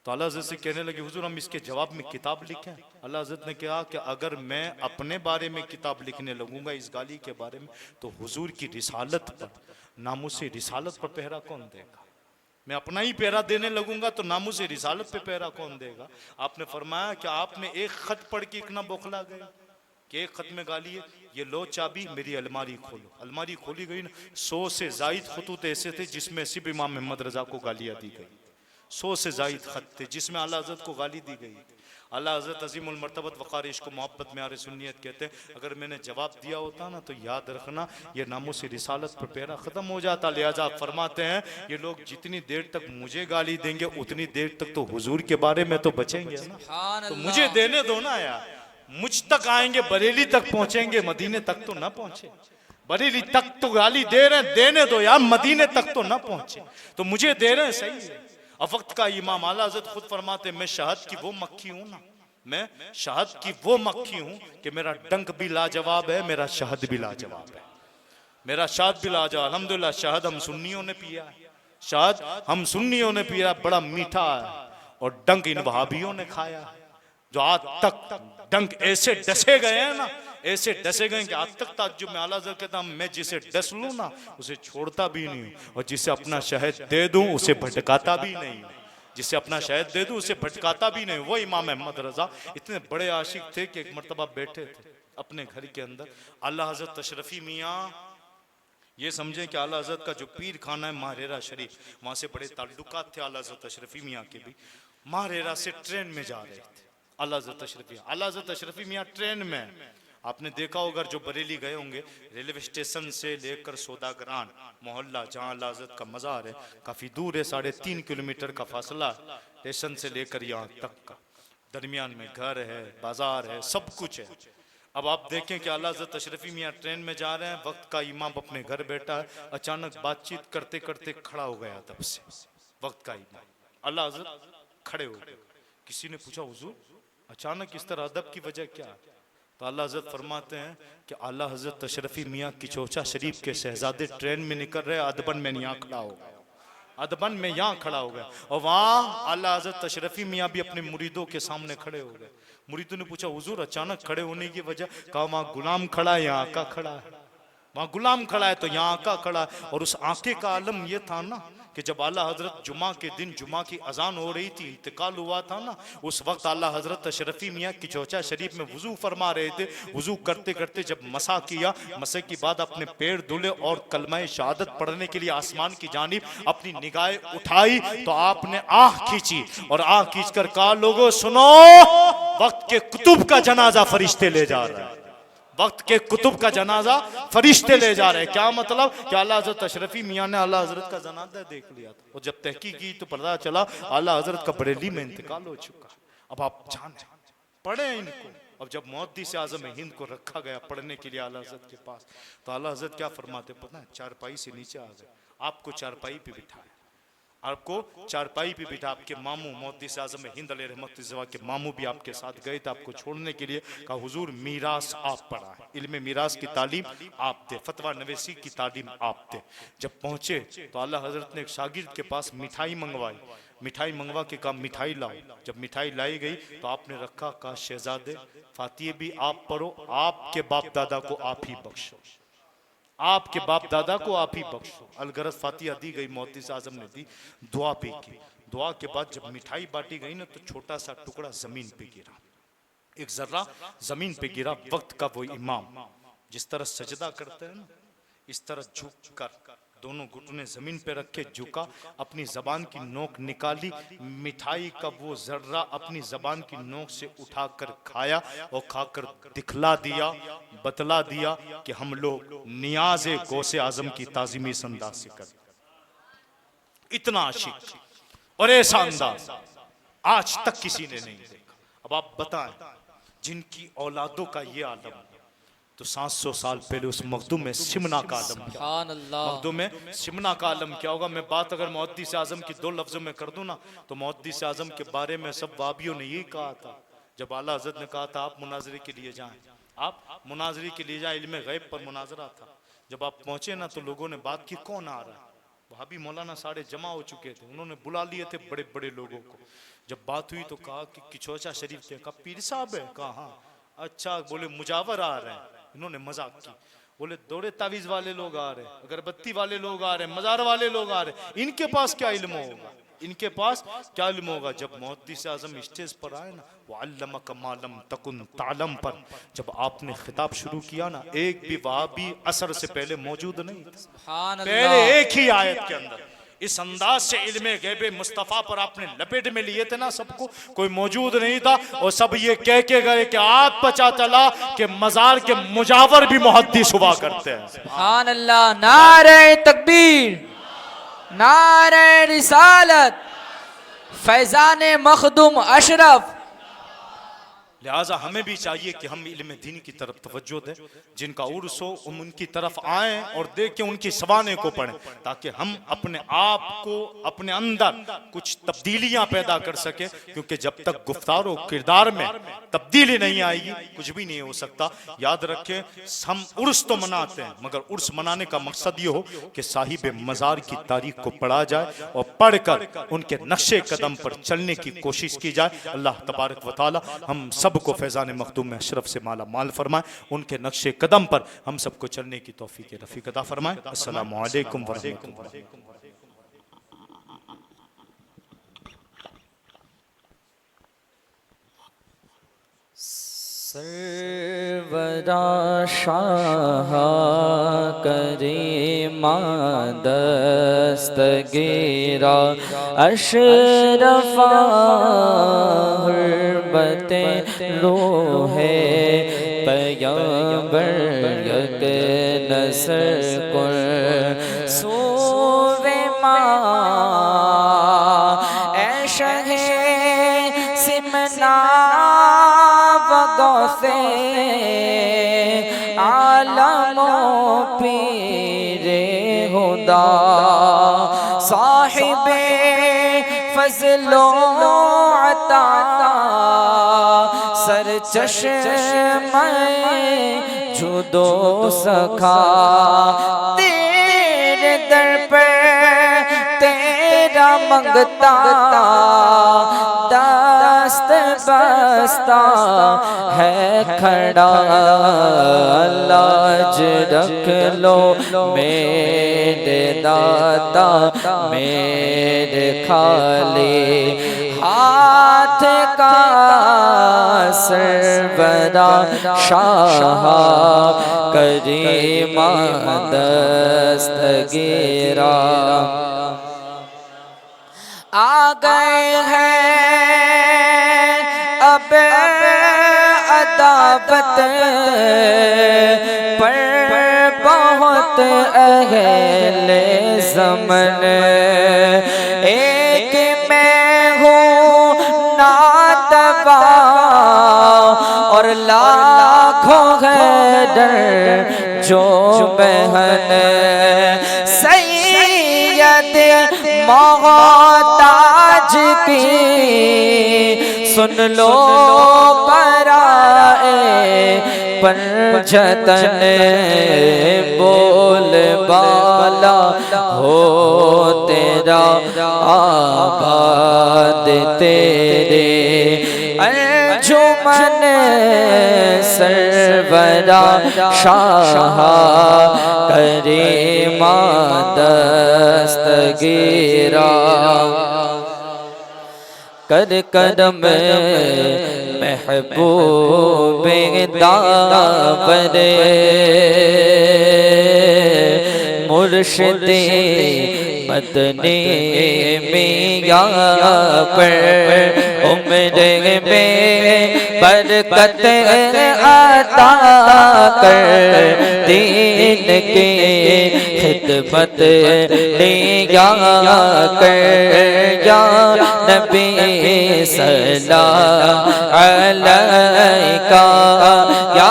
तो अल्लाह हज़रत से कहने लगे हुजूर हम इसके जवाब में किताब लिखें। अल्लाह हज़रत ने कहा कि अगर मैं अपने बारे में किताब लिखने लगूंगा इस गाली के बारे में तो हुजूर की रिसालत पर, नामुसे रिसालत पर पहरा कौन देगा? मैं अपना ही पहरा देने लगूंगा तो नामुसे रिसालत पे पहरा कौन देगा? आपने फरमाया कि आपने एक खत पढ़ के इतना बौखला गए कि एक खत में गाली है, ये लो चाबी मेरी अलमारी खोलो। अलमारी खोली गई ना, 100 से जायद खतूत ऐसे थे जिसमें सिर्फ इमाम मोहम्मद रजा को गालियां दी गई। 100 से जायद खत थे जिसमें आला हज़रत को गाली दी गई। आला हज़रत अज़ीमुल मर्तबत वक़ार इश्क़ मोहब्बत में आरे सुन्नियत कहते हैं, अगर मैंने जवाब दिया होता ना तो याद रखना ये नामुस रिसालत पर पहरा ख़त्म हो जाता। लिहाजा फरमाते हैं ये लोग जितनी देर तक मुझे गाली देंगे उतनी देर तक तो हुजूर के बारे में तो बचेंगे ना। तो मुझे देने दो ना यार, मुझ तक आएंगे, बरेली तक पहुंचेंगे, मदीने तक तो ना पहुंचे। बरेली तक तो गाली दे रहे हैं, देने दो यार, मदीने तक तो ना पहुंचे। तो मुझे दे रहे हैं, सही है। अब वक्त का इमाम आला हज़रत खुद फरमाते मैं शहद की वो मक्खी हूं ना, मैं शहद की वो मक्खी हूं कि मेरा डंक भी लाजवाब है, मेरा शहद भी लाजवाब है, मेरा शहद भी लाजवाब। अल्हम्दुलिल्लाह शहद हम सुन्नियों ने पिया है, शहद हम सुन्नियों ने पिया, बड़ा मीठा है। और डंक इन वहाबियों ने खाया है, जो आज तक डंक ऐसे डसे गए हैं ना, ऐसे डसे गए कि आज तक ताज्जुब में आला हज़रत कहता मैं जिसे डस लूं ना उसे छोड़ता भी नहीं, और जिसे अपना शहद दे दूं उसे भटकाता भी नहीं, जिसे अपना शहद दे दूं उसे भटकाता भी नहीं। वो इमाम अहमद रजा इतने बड़े आशिक थे कि एक मरतबा बैठे थे अपने घर के अंदर, आला हज़रत तशरफी मियाँ, ये समझें कि आला हज़रत का जो पीर खाना है माहरेरा शरीफ, वहाँ से बड़े ताल्लुकात थे आला हज़रत तशरफी मियाँ के भी। माहरेरा से ट्रेन में जा रहे थे आला हज़रत तशरफी, आला हज़रत तशरफी मियाँ ट्रेन में। आपने देखा होगा जो बरेली गए होंगे, रेलवे स्टेशन से लेकर सौदागरान मोहल्ला जहाँ आला हज़रत का मज़ार है काफ़ी दूर है, 3.5 किलोमीटर का फासला स्टेशन से लेकर यहाँ तक का, दरमियान में घर है, बाजार है, सब कुछ है। अब आप देखें कि आला हज़रत तशरफी मियाँ ट्रेन में जा रहे हैं, वक्त का इमाम अपने घर बैठा है, अचानक बातचीत करते करते खड़ा हो गया तब से वक्त का इमाम। आला हज़रत खड़े हो गए। किसी ने पूछा हुजूर अचानक इस तरह अदब की वजह क्या है? तो आला हज़रत फरमाते हैं कि आला हज़रत तशरफी मियाँ किचौचा शरीफ के शहजादे ट्रेन में निकल रहे, अदबन में यहाँ खड़ा हो गया, अदबन में यहाँ खड़ा हो गया। और वहाँ आला हज़रत तशरफी मियाँ भी अपने मुरीदों के सामने खड़े हो गए। मुरीदों ने पूछा हुजूर अचानक खड़े होने की वजह? कहा वहाँ गुलाम खड़ा है, यहाँ आका खड़ा है, वहाँ गुलाम खड़ा है तो यहाँ आका खड़ा है। और उस आके का आलम ये था ना कि जब आला हज़रत जुमा के दिन जुमा की अजान हो रही थी, इंतकाल हुआ था ना, उस वक्त आला हज़रत तशरफी मियाँ किचौचा शरीफ में वुजू फरमा रहे थे। वुजू करते करते जब मसा किया, मसे के बाद अपने पैर धुले और कलमा शहादत पढ़ने के लिए आसमान की जानिब अपनी निगाहें उठाई तो आपने आह खींची और आह खींच कर कहा लोगों सुनो, वक्त के कुतुब का जनाजा फरिश्ते ले जा रहे हैं, वक्त के कुतुब का जनाजा फरिश्ते ले जा रहे हैं। क्या मतलब कि आला हज़रत तशरफी मियाँ ने आला हज़रत का जनाजा देख लिया था, और जब तहकीक की तो पता चला आला हज़रत का बरेली में इंतकाल हो चुका। अब आप जाने पढ़े इनको। अब जब मुहद्दिस आज़म हिंद को रखा गया पढ़ने के लिए आला हज़रत के पास, तो आला हज़रत क्या फरमाते पता है? चारपाई से नीचे आ गए, आपको चारपाई पे बिठाया, आपको चारपाई पे बिठा, आपके मामू मुहद्दिस आज़म हिंद अलैहि रहमतुल्लाह के मामू भी आपके साथ गए थे आपको छोड़ने के लिए। कहा हुजूर मीरास आप पढ़ा है, इल्म मीरास की तालीम आप दे, फतवा नवेसी की तालीम आप दे। जब पहुंचे तो आला हज़रत ने एक शागिर्द के पास मिठाई मंगवाई, मिठाई मंगवा के कहा मिठाई लाओ। जब मिठाई लाई गई तो आपने रखा, कहा शहजादे फातिहे भी आप पढ़ो, आपके बाप दादा को आप ही बख्शो, आपके बाप दादा को आप ही बख्शो। अलगरज फातिहा दी गई, मुहद्दिस आज़म ने दी, दुआ भी की। दुआ के बाद जब मिठाई बांटी गई ना तो छोटा सा टुकड़ा जमीन पे गिरा, एक जर्रा जमीन पे गिरा। वक्त का वो इमाम जिस तरह सजदा करते हैं ना, इस तरह झुक कर दोनों घुटने जमीन पे रखे झुका, अपनी जबान की नोक निकाली, मिठाई का वो जर्रा अपनी जबान की नोक से उठाकर खाया और खाकर दिखला दिया, बतला दिया कि हम लोग नियाज़े गौसे आजम की ताज़ीमी इस अंदाज से कर। इतना आशिक और ऐसा अंदाज आज तक किसी ने नहीं देखा। अब आप बताएं जिनकी औलादों का ये आलम, तो 700 साल पहले उस मखदूम में सिमना का आलम क्या, मखदूम में सिमना का आलम क्या होगा। मैं बात अगर मुहद्दिस आज़म की 2 लफ्जों में कर दूं ना, तो मुहद्दिस आज़म के बारे में सब वाबियों ने यही कहा था। जब आला हज़रत ने कहा था आप मुनाजरे के लिए जाएं, आप मुनाजरे के लिए जाएं, इल्म गैब पर मुनाजरा था। जब आप पहुंचे ना तो लोगों ने बात की कौन आ रहा है, वहाबी मौलाना सारे जमा हो चुके थे, उन्होंने बुला लिए थे बड़े बड़े लोगों को। जब बात हुई तो कहा कि किचौचा शरीफ थे, कहा पीर साहब है, कहा हाँ। अच्छा, बोले मुजावर आ रहे हैं। इन्होंने मजाक की, बोले दौड़े तावीज वाले लोग आ रहे हैं, अगरबत्ती वाले लोग आ रहे हैं, मजार वाले लोग आ रहे हैं, इनके पास क्या इल्म होगा, इनके पास क्या इल्म होगा। जब मुहद्दिस आज़म स्टेज पर आए ना, वो अल्लमक मा लम तकुन तालम पर जब आपने खिताब शुरू किया ना, एक भी वहाबी असर से पहले मौजूद नहीं था। सुभान पहले अल्लाह। एक ही आयत के अंदर इस अंदाज से इल्मे गैबे मुस्तफ़ा पर आपने लपेट में लिए थे ना, सबको कोई मौजूद नहीं था। और सब ये कह के गए कि आज पता चला कि मजार के मुजावर भी मुहद्दिस हुआ करते हैं। सुभान अल्लाह। नारे तकबीर, नारे रिसालत, फैजान मखदूम अशरफ। लिहाजा हमें भी चाहिए कि हम इल्म दीन की तरफ तवज्जो दें, जिनका उर्स हो उनकी तरफ आएं और देख के उनकी सवाने को पढ़ें, ताकि हम अपने आप को अपने अंदर कुछ तब्दीलियां पैदा कर सके। क्योंकि जब तक गुफ्तार और किरदार में तब्दीली नहीं आएगी, कुछ भी नहीं हो सकता। याद रखें, हम उर्स तो मनाते हैं, मगर उर्स मनाने का मकसद ये हो कि साहिब मज़ार की तारीख को पढ़ा जाए और पढ़कर उनके नक्शे कदम पर चलने की कोशिश की जाए। अल्लाह तबारक व तआला हम सब को फैजान मखदूम में अशरफ से माला माल फरमाए, उनके नक्शे कदम पर हम सबको चलने की तौफीक रफीक अता फरमाए। अस्सलामु अलैकुम व रहमतुल्लाह। सर्वरा शाह करीमा दस्तगीरा अशरफा हुर्बते रूहे पैगंबर यक नसर कुल सूवे माँ ऐशहे सिमना गौसे आलमो पीरे हुदा साहिबे फजलो अता सर चश्मे जुदो सखा तेरे दर पे तेरा मंगता दस्त बस्ता है खड़ा। लाज रख लो मेरे दाता मेरे खाली हाथ का सर्वरा शाह करीमा दस्तगीरा आ गए हैं अब अदावत पर बहुत अहले ज़मन। एक मैं हूँ नातबा और लाखों है डर जो बहन। सैयद मोहताज की सुन लो पराए पर जतन बोल बाला हो तेरा आबाद तेरे अंजुमन सर्वरा शाह करीमा दस्तगीरा कर कदम महबूब दावर मुर्शिद मदनी मियां पर उम्र में बरकत अता कर दीन की खिदमत लिया कर या नबी सल्लल्लाहु अलैका या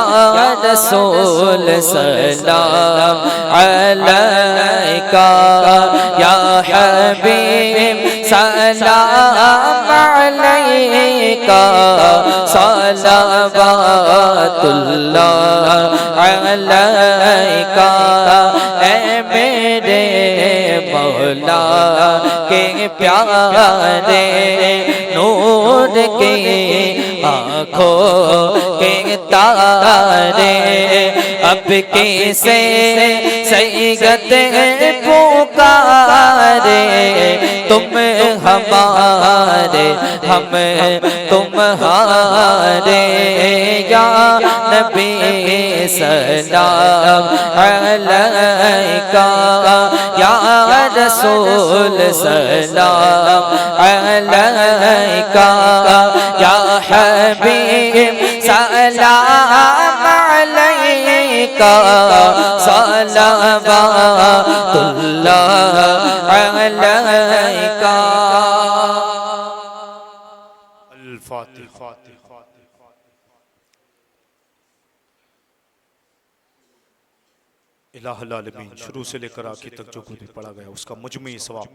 रसूल सल्लल्लाहु अलैका या हबीब सलाम अलैका सलावतुल्लाह अलैका ए मेरे मौला मौला के प्यारे नूर के आँखों के तारे अब कैसे सैयद पुकारे तुम हमारे हम तुम्हारे या नबी सलाम अलैका या रसूल सलाम अलैका या हबीब सलाम अलैका सलावतुल्लाह अलैका। अल-फातिहा। इलाहुल आलमीन शुरू से लेकर आखिर तक जो कुछ पढ़ा गया उसका मुजमी सवाब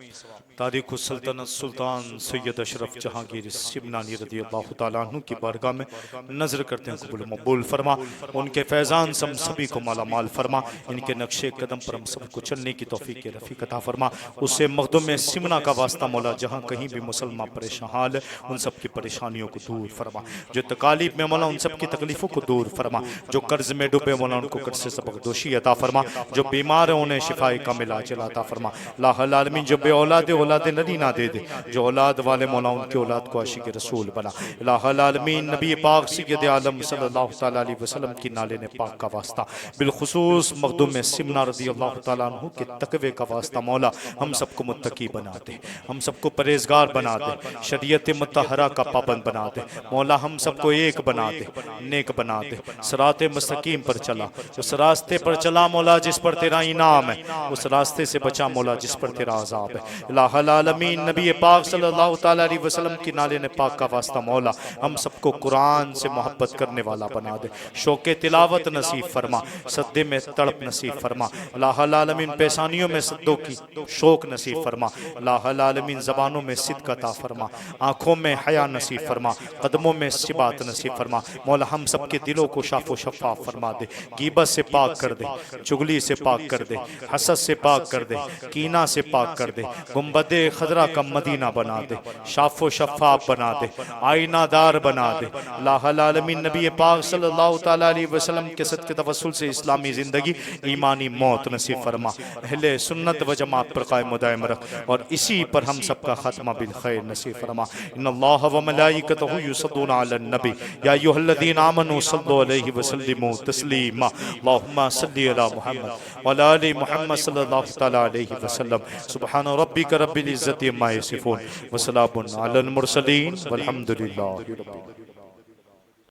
तारीख़ सल्तनत सुल्तान सैयद अशरफ जहांगीर शिबनानी रज़ी अल्लाह तआला अन्हु की बारगाह में नजर करते हैं, कबूल मकबूल फरमा। उनके फैज़ान से हम सभी को माला माल फरमा, इनके नक्शे कदम पर हम सबको चलने की तौफीक रफ़ीक अता फरमा। उससे मखदूम सिमना का वास्ता मौला जहाँ कहीं भी मुसलमान परेशान हाल उन सब की परेशानियों को दूर फरमा, जो तकालीफ में मौला उन सब की तकलीफ़ों को दूर फरमा, जो कर्ज में डूबे मौला उनको कर्ज से सबक दोषी अता फरमा, जो बीमार है उन्हें शिफाई का मिला चलाता फरमा। लाहल आलमीन जो बे औलाद नदी ना दे दे, जो औलाद वाले मौला उनकी औलाद को आशिक रसूल बना। लाहल आलमीन नबी पाक सय्यद आलम सल्लल्लाहु तआला अलैहि वसल्लम की नाले ने पाक का वास्ता बिलखुसूस मखदूम सिमना रज़ी अल्लाह तआला अन्हु के तकवे का वास्ता मौला हम सबको मुत्तकी बना दे, हम सबको परहेजगार बना दे, शरीयत मुतहरा का पाबंद बना दे मौला, हम सबको एक बना दे, नेक बना दे, सिरात मुस्तकीम पर चला, उस रास्ते पर चला मौला जिस पर तेरा इनाम है, उस रास्ते से बचा मौला जिस पर तेरा अज़ाब है। इलाहुल आलमीन नबी पाक सल्लल्लाहु तआला अलैहि वसल्लम की नाले ने पाक का वास्ता मौला हम सबको कुरान से मोहब्बत करने वाला बना दे, शौक़ तिलावत नसीब फरमा, सद्दे में तड़प नसीब फरमा। इलाहुल आलमीन पेशानियों में सद्दों की शौक नसीब फरमा। इलाहुल आलमीन ज़बानों में सिद्क़ अता फरमा, आँखों में हया नसीब फरमा, कदमों में सिबात नसीब फरमा। मौला हम सबके दिलों को शाफ़ो शफ़ाफ़ फरमा दे, गीबत से पाक कर दे, चुगली से पाक कर दे, हसद से पाक कर दे, कीना से पाक कर दे, गुंबदे खदरा का मदीना बना दे, शाफ़ो शफ़ाफ़ बना दे, आईनादार बना दे। लाहल आलमीन नबी पाक सल्लल्लाहु तआला अलैहि वसल्लम के सदक़े तवस्सुल से इस्लामी ज़िंदगी ईमानी मौत नसीब फरमा, अहले सुन्नत व जमात पर कायम दायम रख और इसी पर हम सबका ख़त्मा बिल खैर नसीब फरमा। इन्नल्लाह व मलाइकतहु युसल्लूना अलन नबी या अय्युहल्लज़ीना आमनू सल्लु अलैहि व सल्लिमू तस्लीमा। अल्लाहुम्मा सल्लि अला मुहम्मद व अला आलि मुहम्मद सल्लल्लाहु तआला अलैहि वसल्लम। सुब्हान रब्बिका रब्बिल इज़्ज़ति अम्मा यसिफून व सलामुन अलल मुरसलीन वल्हम्दुलिल्लाहि रब्बिल आलमीन।